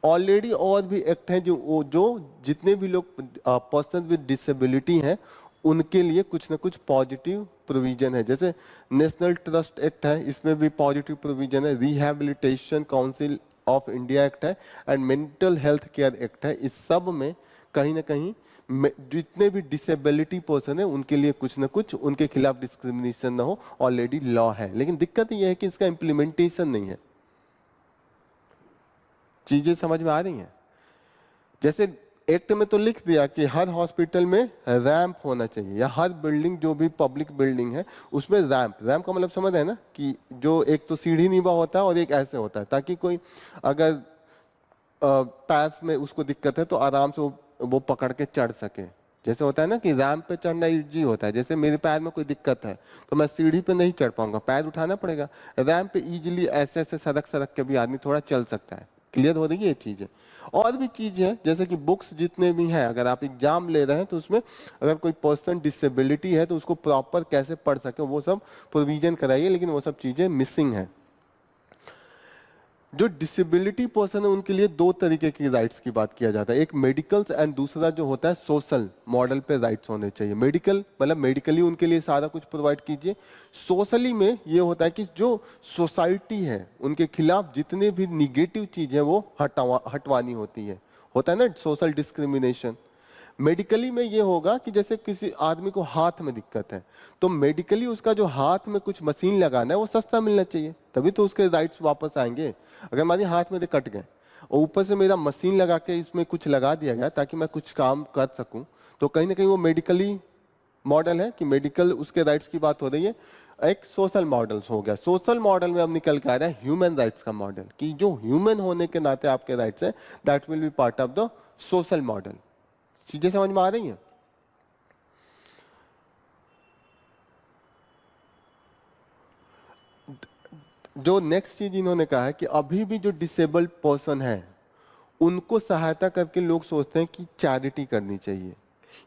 S1: ऑलरेडी और भी एक्ट हैं जो जितने भी लोग पर्सन विद डिसेबिलिटी हैं उनके लिए कुछ ना कुछ पॉजिटिव प्रोविजन है। जैसे नेशनल ट्रस्ट एक्ट है, इसमें भी पॉजिटिव प्रोविजन है, rehabilitation council of India act है, and mental health care act है। इस सब में कहीं ना कहीं जितने भी डिसेबिलिटी पर्सन है उनके लिए कुछ ना कुछ, उनके खिलाफ डिस्क्रिमिनेशन ना हो, ऑलरेडी लॉ है। लेकिन दिक्कत यह है कि इसका इम्प्लीमेंटेशन नहीं है। चीजें समझ में आ रही हैं? जैसे एक्ट में तो लिख दिया कि हर हॉस्पिटल में रैंप होना चाहिए, या हर बिल्डिंग जो भी पब्लिक बिल्डिंग है उसमें रैंप, रैंप का मतलब समझ है ना, कि जो एक तो सीढ़ी नीवा होता है और एक ऐसे होता है, ताकि कोई अगर पैर में उसको दिक्कत है तो आराम से वो पकड़ के चढ़ सके। जैसे होता है ना कि रैंप पे चढ़ना इजी होता है, जैसे मेरे पैर में कोई दिक्कत है तो मैं सीढ़ी पे नहीं चढ़ पाऊंगा, पैर उठाना पड़ेगा। रैंप पे इजीली ऐसे ऐसे सड़क सड़क के भी आदमी थोड़ा चल सकता है। क्लियर हो रही है ये चीजें? और भी चीज है, जैसे कि बुक्स जितने भी हैं, अगर आप एग्जाम ले रहे हैं तो उसमें अगर कोई पर्सन डिसेबिलिटी है तो उसको प्रॉपर कैसे पढ़ सके वो सब प्रोविजन कराइए, लेकिन वो सब चीजें मिसिंग है। जो डिसेबिलिटी पर्सन है उनके लिए दो तरीके की राइट्स की बात किया जाता है, एक मेडिकल एंड दूसरा जो होता है सोशल मॉडल पे राइट्स होने चाहिए। मेडिकल मतलब मेडिकली उनके लिए सारा कुछ प्रोवाइड कीजिए। सोशली में ये होता है कि जो सोसाइटी है उनके खिलाफ जितने भी निगेटिव चीज है वो हटवानी होती है। होता है ना सोशल डिस्क्रिमिनेशन। मेडिकली में ये होगा कि जैसे किसी आदमी को हाथ में दिक्कत है तो मेडिकली उसका जो हाथ में कुछ मशीन लगाना है वो सस्ता मिलना चाहिए, तभी तो उसके राइट्स वापस आएंगे। अगर हमारे हाथ में कट गए और ऊपर से मेरा मशीन लगा के इसमें कुछ लगा दिया गया ताकि मैं कुछ काम कर सकूं, तो कहीं ना कहीं वो मेडिकली मॉडल है कि मेडिकल उसके राइट्स की बात हो रही है। एक सोशल मॉडल्स हो गया, सोशल मॉडल में अब निकल के आ रहा है ह्यूमन राइट्स का मॉडल, कि जो ह्यूमन होने के नाते आपके राइट्स है that will be part of the social model. चीजें समझ में आ रही हैं? जो नेक्स्ट चीज इन्होंने कहा है कि अभी भी जो डिसेबल्ड पर्सन है उनको सहायता करके लोग सोचते हैं कि चैरिटी करनी चाहिए,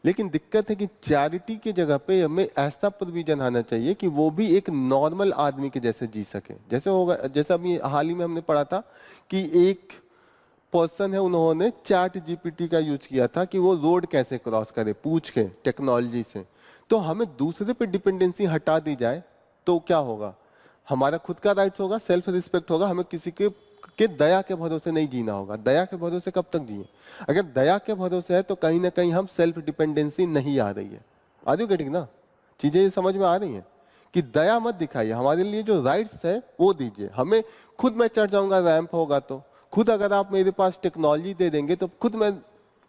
S1: लेकिन दिक्कत है कि चैरिटी की जगह पे हमें ऐसा प्रोविजन आना चाहिए कि वो भी एक नॉर्मल आदमी के जैसे जी सके। जैसे होगा, जैसे अभी हाल ही में हमने पढ़ा था कि एक पर्सन है, उन्होंने चैट जीपीटी का यूज किया था कि वो रोड कैसे क्रॉस करे पूछ के टेक्नोलॉजी से। तो हमें दूसरे पे डिपेंडेंसी हटा दी जाए तो क्या होगा? हमारा खुद का राइट्स होगा, सेल्फ रिस्पेक्ट होगा, हमें किसी के दया के भरोसे नहीं जीना होगा। दया के भरोसे कब तक जिए? अगर दया के भरोसे है तो कहीं ना कहीं हम सेल्फ डिपेंडेंसी नहीं आ रही है। आर यू गेटिंग ना? चीजें समझ में आ रही हैं कि दया मत दिखाइए, हमारे लिए जो राइट्स है वो दीजिए। हमें खुद मैं चढ़ जाऊंगा, रैंप होगा तो खुद अगर आप मेरे पास टेक्नोलॉजी दे देंगे तो खुद मैं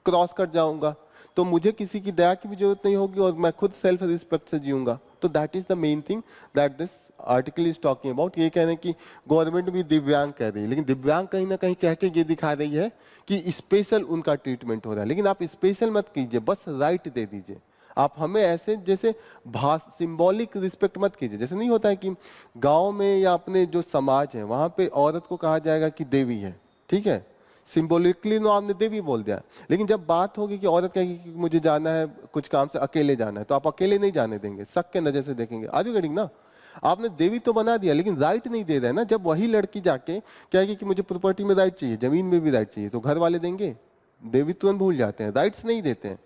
S1: क्रॉस कर जाऊंगा, तो मुझे किसी की दया की भी जरूरत नहीं होगी और मैं खुद सेल्फ रिस्पेक्ट से जीऊंगा। तो that is the main thing that this article is talking about. ये कह रहे हैं कि गवर्नमेंट भी दिव्यांग कह रही है, लेकिन दिव्यांग कहीं ना कहीं कह के ये दिखा रही है कि स्पेशल उनका ट्रीटमेंट हो रहा है। लेकिन आप स्पेशल मत कीजिए, बस राइट दे दीजिए। आप हमें ऐसे जैसे सिंबॉलिक रिस्पेक्ट मत कीजिए। जैसे नहीं होता है कि गांव में या अपने जो समाज है वहां पे औरत को कहा जाएगा कि देवी है, ठीक है, सिंबॉलिकली नो आपने देवी बोल दिया, लेकिन जब बात होगी कि औरत कहेगी कि मुझे जाना है कुछ काम से, अकेले जाना है, तो आप अकेले नहीं जाने देंगे, शक के नजर से देखेंगे। आर यू गेटिंग ना? आपने देवी तो बना दिया लेकिन राइट नहीं दे रहे ना। जब वही लड़की जाके कहेगी कि मुझे प्रॉपर्टी में राइट चाहिए, जमीन में भी राइट चाहिए, तो घर वाले देंगे? देवी तुरंत भूल जाते हैं, राइट्स नहीं देते हैं।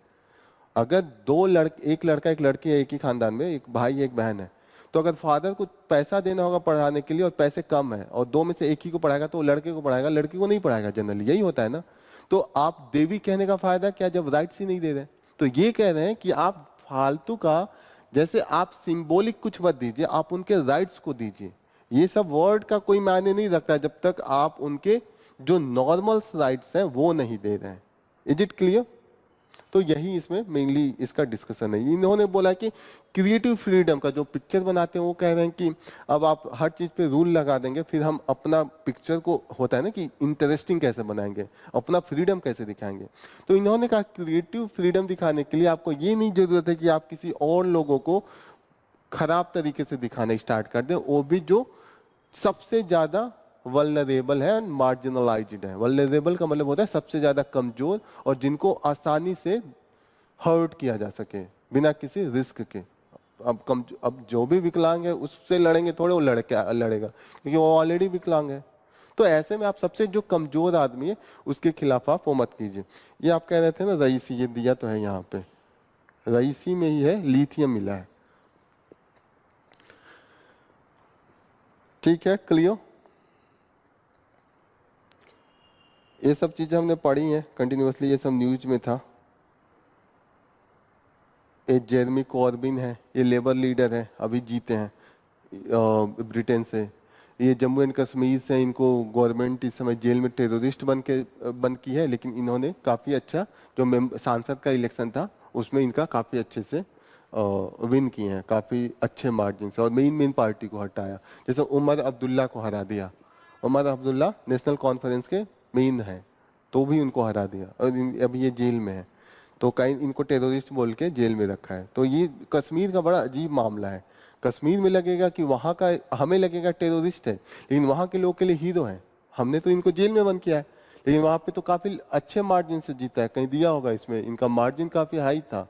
S1: अगर एक लड़का एक लड़की है, एक ही खानदान में, एक भाई एक बहन है, तो अगर फादर को पैसा देना होगा पढ़ाने के लिए और पैसे कम है और दो में से एक ही को पढ़ाएगा तो वो लड़के को पढ़ाएगा, लड़की को नहीं पढ़ाएगा। जनरली यही होता है ना। तो आप देवी कहने का फायदा क्या जब राइट्स ही नहीं दे रहे? तो ये कह रहे हैं कि आप फालतू का, जैसे आप सिंबॉलिक कुछ मत दीजिए, आप उनके राइट्स को दीजिए। ये सब वर्ड का कोई मायने नहीं रखता जब तक आप उनके जो नॉर्मल राइट्स हैं वो नहीं दे रहे हैं। Is it clear? तो यही इसमें मेनली इसका डिस्कशन है। इन्होंने बोला कि क्रिएटिव फ्रीडम का जो पिक्चर बनाते हैं वो कह रहे हैं कि अब आप हर चीज पे रूल लगा देंगे, फिर हम अपना पिक्चर को होता है ना कि इंटरेस्टिंग कैसे बनाएंगे, अपना फ्रीडम कैसे दिखाएंगे। तो इन्होंने कहा क्रिएटिव फ्रीडम दिखाने के लिए आपको ये नहीं जरूरत है कि आप किसी और लोगों को खराब तरीके से दिखाना स्टार्ट कर दें, वो भी जो सबसे ज्यादा वल्नरेबल है, मार्जिनलाइज्ड है। वल्नरेबल का मतलब होता है सबसे ज्यादा कमजोर और जिनको आसानी से हर्ट किया जा सके बिना किसी रिस्क के। अब जो भी विकलांग है उससे लड़ेंगे थोड़े, वो लड़ेगा क्योंकि वो ऑलरेडी विकलांग है। तो ऐसे में आप सबसे जो कमजोर आदमी है उसके खिलाफ आप वो मत कीजिए। ये आप कह रहे थे ना रईसी, ये दिया तो है यहाँ पे, रईसी में ही है, लिथियम मिला है। ठीक है, क्लियर? ये सब चीजें हमने पढ़ी हैं कंटिन्यूअसली, ये सब न्यूज में था। ये जेरमी कॉर्बिन है, ये लेबर लीडर है, अभी जीते हैं ब्रिटेन से। ये जम्मू एंड कश्मीर से, इनको गवर्नमेंट इस समय जेल में टेररिस्ट बन की है, लेकिन इन्होंने काफी अच्छा जो सांसद का इलेक्शन था उसमें इनका काफी अच्छे से विन किए हैं, काफी अच्छे मार्जिन से, और मेन पार्टी को हटाया। जैसे उमर अब्दुल्ला को हरा दिया। उमर अब्दुल्ला नेशनल कॉन्फ्रेंस के मेन है, तो भी उनको हरा दिया और अभी ये जेल में है। तो कहीं इनको टेररिस्ट बोल के जेल में रखा है। तो ये कश्मीर का बड़ा अजीब मामला है। कश्मीर में लगेगा कि वहाँ का, हमें लगेगा टेररिस्ट है, लेकिन वहाँ के लोग के लिए हीरो है। हमने तो इनको जेल में बंद किया है, लेकिन वहाँ पे तो काफी अच्छे मार्जिन से जीता है। कहीं दिया होगा इसमें, इनका मार्जिन काफी हाई था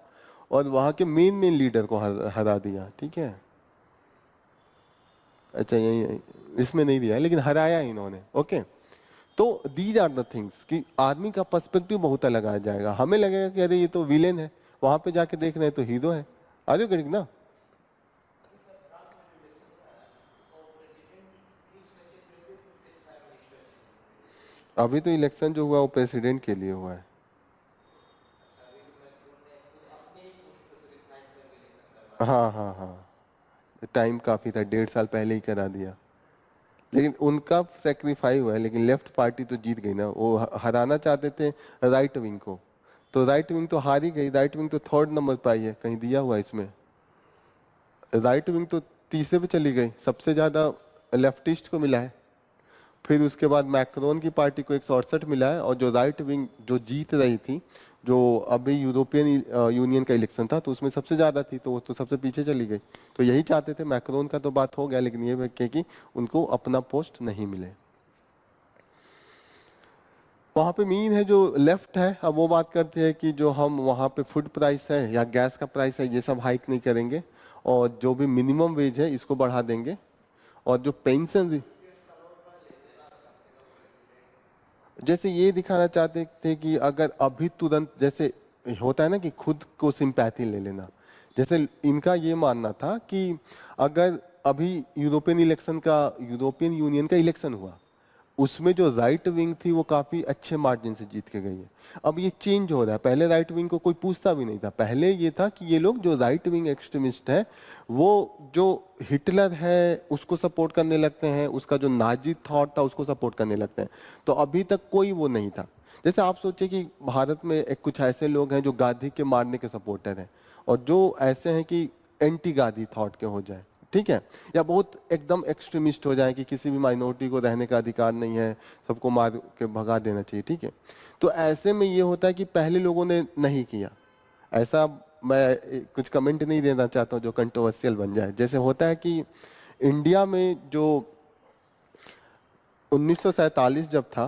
S1: और वहाँ के मेन लीडर को हरा दिया। ठीक है, अच्छा यही इसमें नहीं दिया लेकिन हराया इन्होंने। ओके, तो दीज आर द थिंग्स कि आदमी का पर्सपेक्टिव बहुत अलग आ जाएगा। हमें लगेगा कि अरे ये तो विलेन है, वहां पे जाके देख रहे हैं तो हीरो है। आर यू गेटिंग ना? अभी तो इलेक्शन जो हुआ वो प्रेसिडेंट के लिए हुआ है। हाँ हाँ हाँ, टाइम काफी था, 1.5 साल पहले ही करा दिया। लेकिन उनका सेक्रीफाई हुआ है, लेकिन लेफ्ट पार्टी तो जीत गई ना। वो हराना चाहते थे राइट विंग को, तो राइट विंग तो हार ही गई। राइट विंग तो 3rd नंबर पर आई है, कहीं दिया हुआ है इसमें। राइट विंग तो तीसरे पे चली गई, सबसे ज्यादा लेफ्टिस्ट को मिला है। फिर उसके बाद मैक्रोन की पार्टी को 168 मिला है, और जो राइट विंग जो जीत रही थी, जो अभी यूरोपियन यूनियन का इलेक्शन था, तो उसमें सबसे ज्यादा थी, तो वो तो सबसे पीछे चली गई। तो यही चाहते थे, मैक्रोन का तो बात हो गया, लेकिन ये है कि उनको अपना पोस्ट नहीं मिले। वहां पे मीन है जो लेफ्ट है, अब वो बात करते हैं कि जो हम वहां पे फूड प्राइस है या गैस का प्राइस है ये सब हाइक नहीं करेंगे, और जो भी मिनिमम वेज है इसको बढ़ा देंगे, और जो पेंशन, जैसे ये दिखाना चाहते थे कि अगर अभी तुरंत, जैसे होता है ना कि खुद को सिंपैथी ले लेना, जैसे इनका ये मानना था कि अगर अभी यूरोपियन यूनियन का इलेक्शन हुआ, उसमें जो राइट विंग थी वो काफी अच्छे मार्जिन से जीत के गई है। अब ये चेंज हो रहा है, पहले राइट विंग को कोई पूछता भी नहीं था। पहले ये था कि ये लोग जो राइट विंग एक्सट्रीमिस्ट है, वो जो हिटलर है उसको सपोर्ट करने लगते हैं, उसका जो नाजी थॉट था उसको सपोर्ट करने लगते हैं। तो अभी तक कोई वो नहीं था। जैसे आप सोचिए कि भारत में कुछ ऐसे लोग हैं जो गांधी के मारने के सपोर्टर हैं, और जो ऐसे हैं कि एंटी गांधी थॉट के हो जाए, ठीक है, या बहुत एकदम एक्सट्रीमिस्ट हो जाए कि किसी भी माइनॉरिटी को रहने का अधिकार नहीं है, सबको मार के भगा देना चाहिए। ठीक है, तो ऐसे में ये होता है कि पहले लोगों ने नहीं किया ऐसा। मैं कुछ कमेंट नहीं देना चाहता हूँ जो कंट्रोवर्शियल बन जाए। जैसे होता है कि इंडिया में जो 1947 जब था,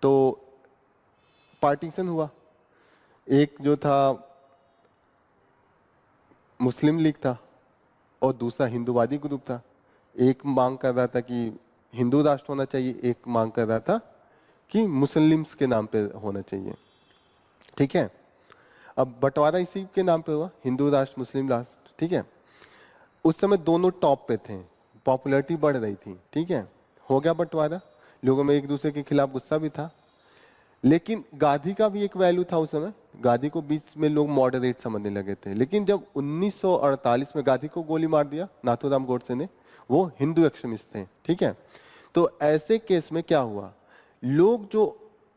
S1: तो पार्टीशन हुआ। एक जो था मुस्लिम लीग था, और दूसरा हिंदूवादी ग्रुप था। एक मांग कर रहा था कि हिंदू राष्ट्र होना चाहिए, एक मांग कर रहा था कि मुस्लिम्स के नाम पे होना चाहिए। ठीक है, अब बंटवारा इसी के नाम पे हुआ, हिंदू राष्ट्र मुस्लिम राष्ट्र। ठीक है, उस समय दोनों टॉप पे थे, पॉपुलैरिटी बढ़ रही थी। ठीक है, हो गया बंटवारा, लोगों में एक दूसरे के खिलाफ गुस्सा भी था, लेकिन गांधी का भी एक वैल्यू था उस समय। गांधी को बीच में लोग मॉडरेट समझने लगे थे, लेकिन जब 1948 में गांधी को गोली मार दिया नाथूराम गोडसे ने, वो हिंदू एक्सट्रीमिस्ट थे, ठीक है। तो ऐसे केस में क्या हुआ, लोग जो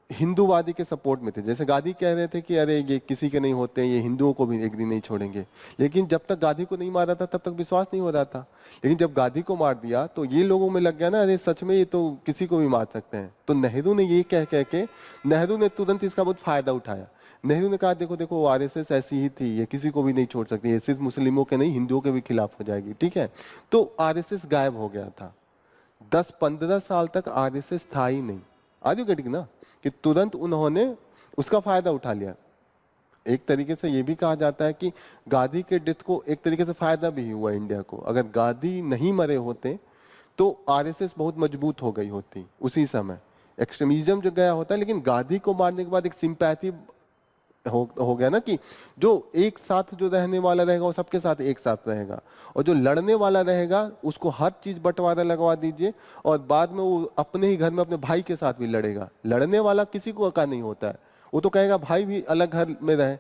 S1: हिंदूवादी के सपोर्ट में थे, जैसे गांधी कह रहे थे कि अरे ये किसी के नहीं होते, ये हिंदुओं को भी एक दिन नहीं छोड़ेंगे, लेकिन जब तक गांधी को नहीं मारा था तब तक विश्वास नहीं हो रहा था। लेकिन जब गांधी को मार दिया तो ये लोगों में लग गया ना, अरे सच में ये तो किसी को भी मार सकते हैं। तो नेहरू ने ये कह कह के नेहरू ने तुरंत इसका बहुत फायदा उठाया। नेहरू ने कहा देखो देखो आरएसएस ऐसी ही थी, ये किसी को भी नहीं छोड़ सकती, ये सिर्फ मुस्लिमों के नहीं हिंदुओं के भी खिलाफ हो जाएगी, ठीक है। तो आरएसएस गायब हो गया था, 10-15 साल तक आरएसएस था ही नहीं। आज यू गेटिंग ना, कि तुरंत उन्होंने उसका फायदा उठा लिया। एक तरीके से ये भी कहा जाता है कि गांधी के डेथ को एक तरीके से फायदा भी हुआ इंडिया को। अगर गांधी नहीं मरे होते तो आरएसएस बहुत मजबूत हो गई होती उसी समय, एक्सट्रीमिज्म जो गया होता, लेकिन गांधी को मारने के बाद एक सिंपैथी हो गया ना, कि जो एक साथ जो रहने वाला रहेगा वो सबके साथ एक साथ रहेगा, और जो लड़ने वाला रहेगा उसको हर चीज बंटवारा लगवा दीजिए, और बाद में वो अपने ही घर में अपने भाई के साथ भी लड़ेगा। लड़ने वाला किसी को का नहीं होता है, वो तो कहेगा भाई भी अलग घर में रहे।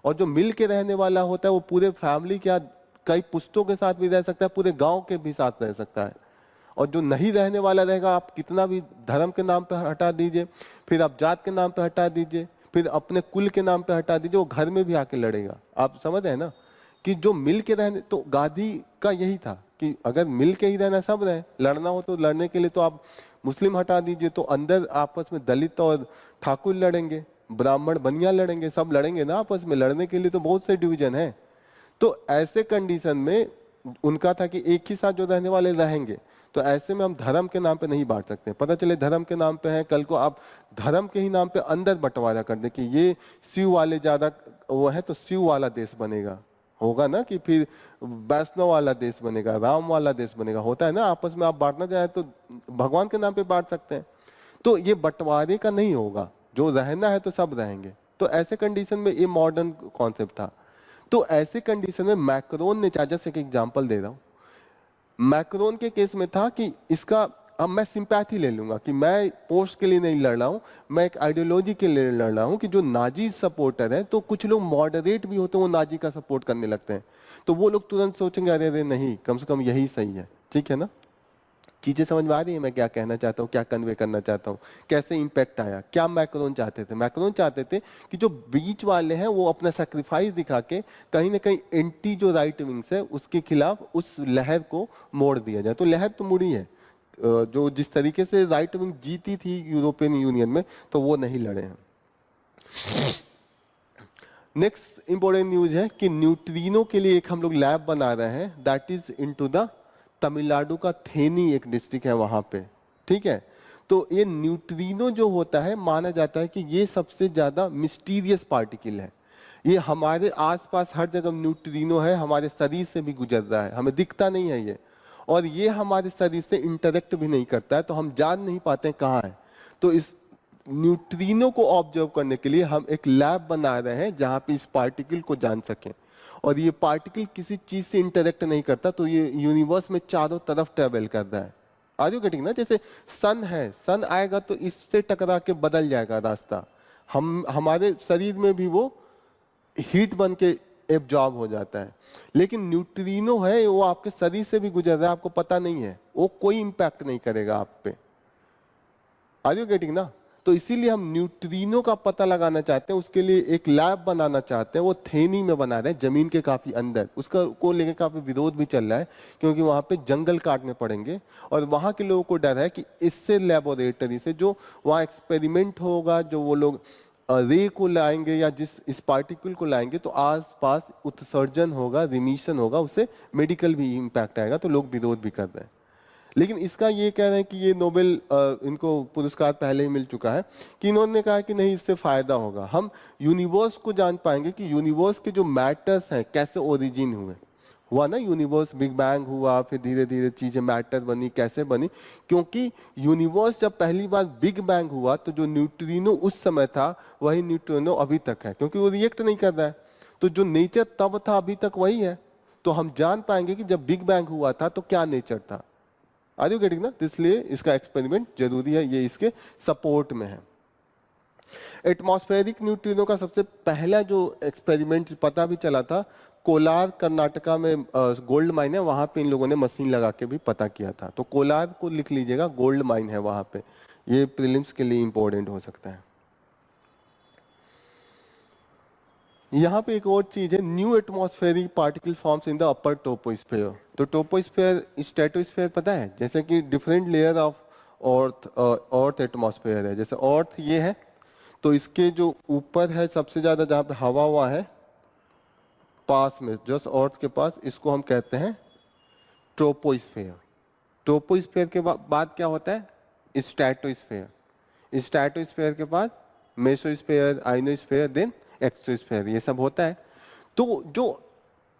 S1: और जो मिल के रहने वाला होता है वो पूरे फैमिली के कई पुश्तों के साथ भी रह सकता है, पूरे गाँव के भी साथ रह सकता है। और जो नहीं रहने वाला रहेगा, आप कितना भी धर्म के नाम पे हटा दीजिए, फिर आप जात के नाम पे हटा दीजिए, फिर अपने कुल के नाम पे हटा दीजिए, वो घर में भी आके लड़ेगा। आप समझ रहे हैं ना, कि जो मिल के रहने, तो गांधी का यही था कि अगर मिल के ही रहना, सब रहे, लड़ना हो तो लड़ने के लिए तो आप मुस्लिम हटा दीजिए, तो अंदर आपस में दलित और ठाकुर लड़ेंगे, ब्राह्मण बनिया लड़ेंगे, सब लड़ेंगे ना आपस में। लड़ने के लिए तो बहुत से डिवीजन है। तो ऐसे कंडीशन में उनका था कि एक ही साथ जो रहने वाले रहेंगे, तो ऐसे में हम धर्म के नाम पे नहीं बांट सकते। पता चले धर्म के नाम पे है, कल को आप धर्म के ही नाम पे अंदर बंटवारा कर दे कि ये शिव वाले ज्यादा वो है तो शिव वाला देश बनेगा, होगा ना, कि फिर वैष्णव वाला देश बनेगा, राम वाला देश बनेगा, होता है ना। आपस में आप बांटना चाहे तो भगवान के नाम पे बांट सकते हैं। तो ये बंटवारे का नहीं होगा, जो रहना है तो सब रहेंगे। तो ऐसे कंडीशन में ये मॉडर्न कॉन्सेप्ट था। तो ऐसे कंडीशन में मैक्रोन ने, जैसे एक एग्जांपल दे रहा हूं, मैक्रोन के केस में था कि इसका, अब मैं सिंपैथी ले लूंगा कि मैं पोस्ट के लिए नहीं लड़ रहा हूं, मैं एक आइडियोलॉजी के लिए लड़ रहा हूं, कि जो नाजी सपोर्टर है, तो कुछ लोग मॉडरेट भी होते हैं, वो नाजी का सपोर्ट करने लगते हैं, तो वो लोग तुरंत सोचेंगे अरे अरे नहीं, कम से कम यही सही है, ठीक है ना। चीजें समझ में आ रही है मैं क्या कहना चाहता हूँ, क्या कन्वे करना चाहता हूँ, कैसे इंपैक्ट आया। क्या मैक्रोन चाहते थे, मैक्रोन चाहते थे कि जो बीच वाले हैं वो अपना सैक्रिफाइस दिखा के कहीं ना कहीं एंटी जो राइट विंग्स है उसके खिलाफ उस लहर को मोड़ दिया जाए। तो लहर तो मुड़ी है, जो जिस तरीके से राइट विंग जीती थी यूरोपियन यूनियन में, तो वो नहीं लड़े हैं। नेक्स्ट इंपॉर्टेंट न्यूज है कि न्यूट्रिनो के लिए एक हम लोग लैब बना रहे हैं, that is into the Tamil Nadu का थेनी एक डिस्ट्रिक्ट है वहां पे, ठीक है। तो ये न्यूट्रिनो जो होता है, माना जाता है कि ये सबसे ज्यादा मिस्टीरियस पार्टिकल है। ये हमारे आसपास हर जगह न्यूट्रिनो है, हमारे शरीर से भी गुजर रहा है, हमें दिखता नहीं है ये, और ये हमारे शरीर से इंटरेक्ट भी नहीं करता है, तो हम जान नहीं पाते कहाँ है। तो इस न्यूट्रिनो को ऑब्जर्व करने के लिए हम एक लैब बना रहे हैं जहां पे इस पार्टिकल को जान सकें। और ये पार्टिकल किसी चीज से इंटरेक्ट नहीं करता, तो ये यूनिवर्स में चारों तरफ ट्रेवल कर रहा है। आर यू गेटिंग ना, जैसे सन है, सन आएगा तो इससे टकरा के बदल जाएगा रास्ता, हम हमारे शरीर में भी वो हीट बन के एब्जॉर्ब हो जाता है। लेकिन न्यूट्रिनो है, वो आपके शरीर से भी गुजर रहा है, आपको पता नहीं है, वो कोई इंपैक्ट नहीं करेगा आप पे। आर यू गेटिंग ना। तो इसीलिए हम न्यूट्रिनो का पता लगाना चाहते हैं, उसके लिए एक लैब बनाना चाहते हैं, वो थेनी में बना रहे हैं, जमीन के काफी अंदर। उसका को लेकर काफी विरोध भी चल रहा है, क्योंकि वहां पे जंगल काटने पड़ेंगे, और वहां के लोगों को डर है कि इससे लेबोरेटरी से जो वहां एक्सपेरिमेंट होगा, जो वो लोग रे को लाएंगे या जिस इस पार्टिकल को लाएंगे, तो आसपास उत्सर्जन होगा, रिमिशन होगा, उससे मेडिकल भी इम्पैक्ट आएगा, तो लोग विरोध भी कर रहे हैं। लेकिन इसका ये कह रहे हैं कि ये नोबेल इनको पुरस्कार पहले ही मिल चुका है, कि इन्होंने कहा कि नहीं, इससे फायदा होगा, हम यूनिवर्स को जान पाएंगे कि यूनिवर्स के जो मैटर्स हैं कैसे ओरिजिन हुआ ना, यूनिवर्स बिग बैंग हुआ, फिर धीरे धीरे चीजें मैटर बनी, कैसे बनी। क्योंकि यूनिवर्स जब पहली बार बिग बैंग हुआ, तो जो न्यूट्रिनो उस समय था वही न्यूट्रिनो अभी तक है, क्योंकि वो रिएक्ट नहीं कर रहा है। तो जो नेचर तब था अभी तक वही है, तो हम जान पाएंगे कि जब बिग बैंग हुआ था तो क्या नेचर था। आर यू गेटिंग ना, इसलिए इसका एक्सपेरिमेंट जरूरी है, ये इसके सपोर्ट में है। एटमॉस्फेरिक न्यूट्रिनो का सबसे पहला जो एक्सपेरिमेंट पता भी चला था, कोलार कर्नाटका में गोल्ड माइन है, वहां पे इन लोगों ने मशीन लगा के भी पता किया था। तो कोलार को लिख लीजिएगा, गोल्ड माइन है वहां पे, ये प्रीलिम्स के लिए इंपॉर्टेंट हो सकता है। यहाँ पे एक और चीज है, new atmospheric particle forms in the upper troposphere. तो टोपोस्फेयर स्ट्रेटोस्फेयर पता है, जैसे कि different layer of earth atmosphere है। जैसे अर्थ ये है, तो इसके जो ऊपर है सबसे ज्यादा जहाँ पे हवा हुआ है पास में, जस्ट अर्थ के पास, इसको हम कहते हैं ट्रोपोस्फेयर। ट्रोपोस्फेयर के बाद क्या होता है, स्ट्रेटोस्फेयर। स्ट्रेटोस्फेयर के बाद मेसोस्फेयर, आइनोस्फेयर, देन एक्सोस्फेयर, ये सब होता है। तो जो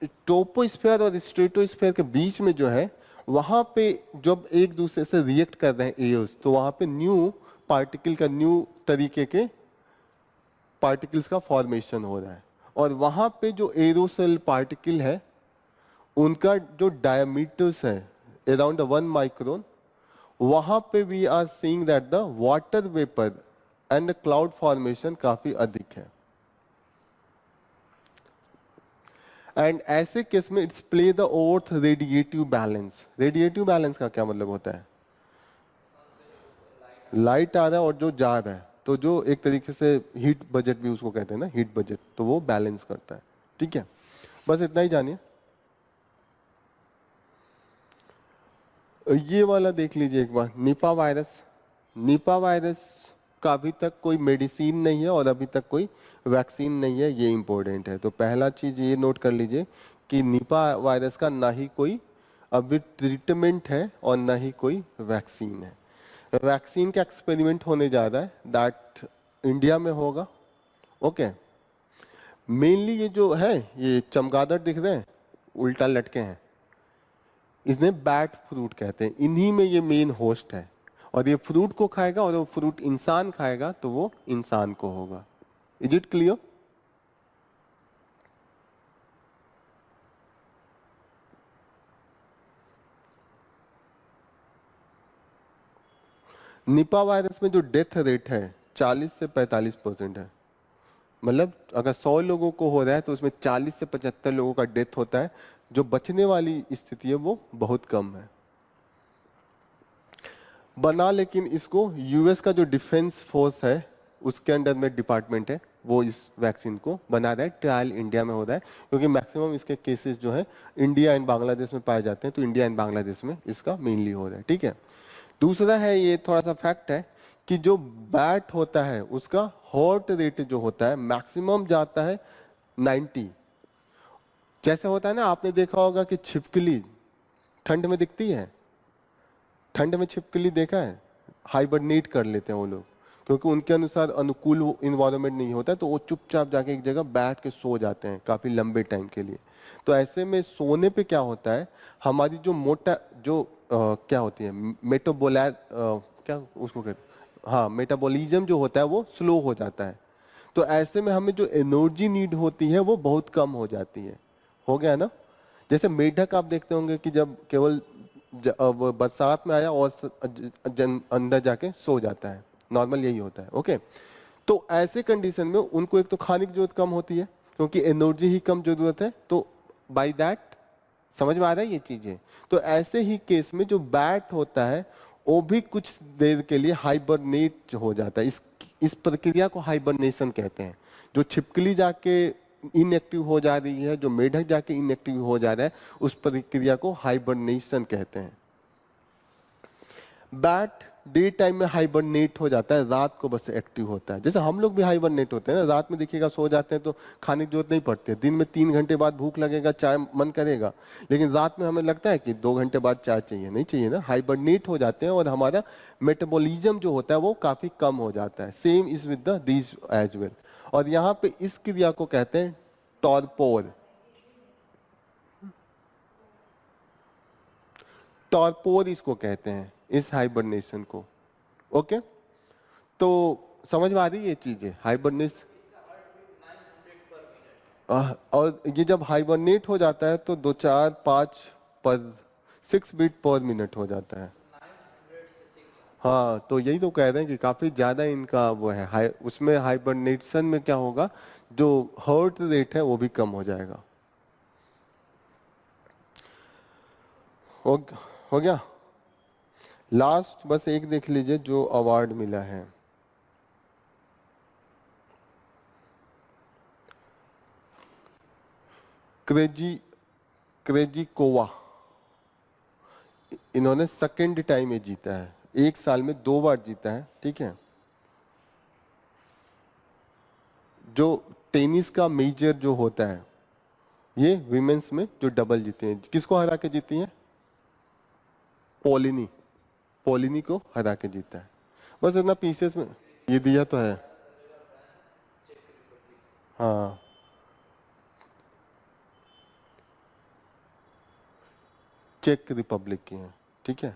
S1: ट्रोपोस्फेयर और स्ट्रेटोस्फेयर के बीच में जो है, वहां पे जब एक दूसरे से रिएक्ट कर रहे हैं एयर्स, तो वहां पे न्यू पार्टिकल का, न्यू तरीके के पार्टिकल्स का फॉर्मेशन हो रहा है। और वहां पे जो एरोसोल पार्टिकल है, उनका जो डायमीटर्स है अराउंड 1 माइक्रोन, वहां पे we are seeing that the water vapour and cloud formation काफी अधिक है। एंड ऐसे केस में it's play the earth radiative balance. Radiative balance का क्या मतलब होता है, लाइट आ रहा है और जो जा रहा है, तो जो एक तरीके से हीट बजट भी उसको कहते हैं ना, हीट बजट, तो वो बैलेंस करता है। ठीक है, बस इतना ही जानिए। ये वाला देख लीजिए एक बार, निपा वायरस। निपा वायरस का अभी तक कोई मेडिसिन नहीं है और अभी तक कोई वैक्सीन नहीं है, ये इंपॉर्टेंट है। तो पहला चीज ये नोट कर लीजिए कि निपा वायरस का ना ही कोई अभी ट्रीटमेंट है और ना ही कोई वैक्सीन है। वैक्सीन का एक्सपेरिमेंट होने जा रहा है, दैट इंडिया में होगा। ओके, मेनली ये जो है, ये चमगादड़ दिख रहे हैं उल्टा लटके हैं, इन्हें बैट फ्रूट कहते हैं। इन्हीं में ये मेन होस्ट है, और ये फ्रूट को खाएगा, और वो फ्रूट इंसान खाएगा तो वो इंसान को होगा। Is it clear? Nipah virus में जो डेथ रेट है 40 से 45% है। मतलब अगर 100 लोगों को हो रहा है तो उसमें 40 से 75 लोगों का डेथ होता है। जो बचने वाली स्थिति है वो बहुत कम है। बना लेकिन इसको यूएस का जो डिफेंस फोर्स है उसके अंडर में डिपार्टमेंट है, वो इस वैक्सीन को बना रहा है। ट्रायल इंडिया में हो रहा है, क्योंकि मैक्सिमम इसके केसेस जो है इंडिया एंड बांग्लादेश में पाए जाते हैं, तो इंडिया एंड बांग्लादेश में इसका मेनली हो रहा है। ठीक है, दूसरा है, ये थोड़ा सा फैक्ट है कि जो बैट होता है उसका हार्ट रेट जो होता है मैक्सिमम जाता है 90। जैसे होता है ना, आपने देखा होगा कि छिपकली ठंड में दिखती है, ठंड में छिपकली देखा है, हाइबरनेट कर लेते हैं वो लोग, क्योंकि उनके अनुसार अनुकूल इन्वायरमेंट नहीं होता है, तो वो चुपचाप जाके एक जगह बैठ के सो जाते हैं काफी लंबे टाइम के लिए। तो ऐसे में सोने पे क्या होता है, हमारी जो मोटा जो क्या होती है मेटाबोला क्या उसको कहते हैं, हाँ, मेटाबॉलिज्म जो होता है वो स्लो हो जाता है। तो ऐसे में हमें जो एनर्जी नीड होती है वो बहुत कम हो जाती है। हो गया ना? जैसे मेढक आप देखते होंगे कि जब केवल वो बरसात में आया और अंदर जाके सो जाता है, नॉर्मल यही होता है। ओके, तो ऐसे कंडीशन में उनको एक तो खाने की जरूरत कम होती है, क्योंकि एनर्जी ही कम जरूरत है। तो बाय दैट, समझ में आ रहा है ये चीजें? तो ऐसे ही केस में जो बैट होता है वो भी कुछ देर के लिए हाइबरनेट हो जाता है। इस प्रक्रिया को हाइबरनेशन कहते हैं। जो छिपकली जाके इनएक्टिव हो जा रही है, जो मेढक जाके इनएक्टिव हो जा रहा है, उस प्रक्रिया को हाइबरनेशन कहते हैं। बैट डे टाइम में हाइबरनेट हो जाता है, रात को बस एक्टिव होता है। जैसे हम लोग भी हाइबरनेट होते हैं ना, रात में देखिएगा सो जाते हैं तो खाने की जरूरत नहीं पड़ती है। दिन में 3 घंटे बाद भूख लगेगा, चाय मन करेगा, लेकिन रात में हमें लगता है कि 2 घंटे बाद चाय चाहिए, नहीं चाहिए ना। हाइबरनेट हो जाते हैं और हमारा मेटाबॉलिज्म जो होता है वो काफी कम हो जाता है। Same is with the these as well. और यहाँ पे इस क्रिया को कहते हैं टॉरपोर। टॉरपोर इसको कहते हैं, इस हाइबरनेशन को। ओके, तो समझ में आ रही है ये चीजें, हाइबरनेशन। और ये जब हाइबरनेट हो जाता है तो 2 4 5 पर 6 बीट पर मिनट हो जाता है। हाँ, तो यही तो कह रहे हैं कि काफी ज्यादा इनका वो है, उसमें हाइबरनेशन में क्या होगा, जो हर्ट रेट है वो भी कम हो जाएगा। हो, हो गया। लास्ट बस एक देख लीजिए जो अवार्ड मिला है। क्रेजी क्रेजी कोवा, इन्होंने सेकेंड टाइम ये जीता है, एक साल में 2 बार जीता है, ठीक है। जो टेनिस का मेजर जो होता है, ये विमेंस में जो डबल जीते हैं, किसको हरा के जीती है? पोलिनी, पोलिनी को हरा के जीता है। बस इतना पीसेस में ये दिया तो है। हाँ, चेक रिपब्लिक की है, ठीक है।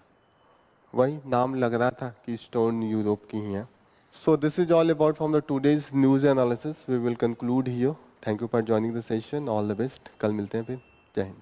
S1: वही नाम लग रहा था कि स्टोन यूरोप की ही है। So this is all about from the today's news analysis. We will conclude here. Thank you for joining the session. All the best. कल मिलते हैं फिर। जय हिंद।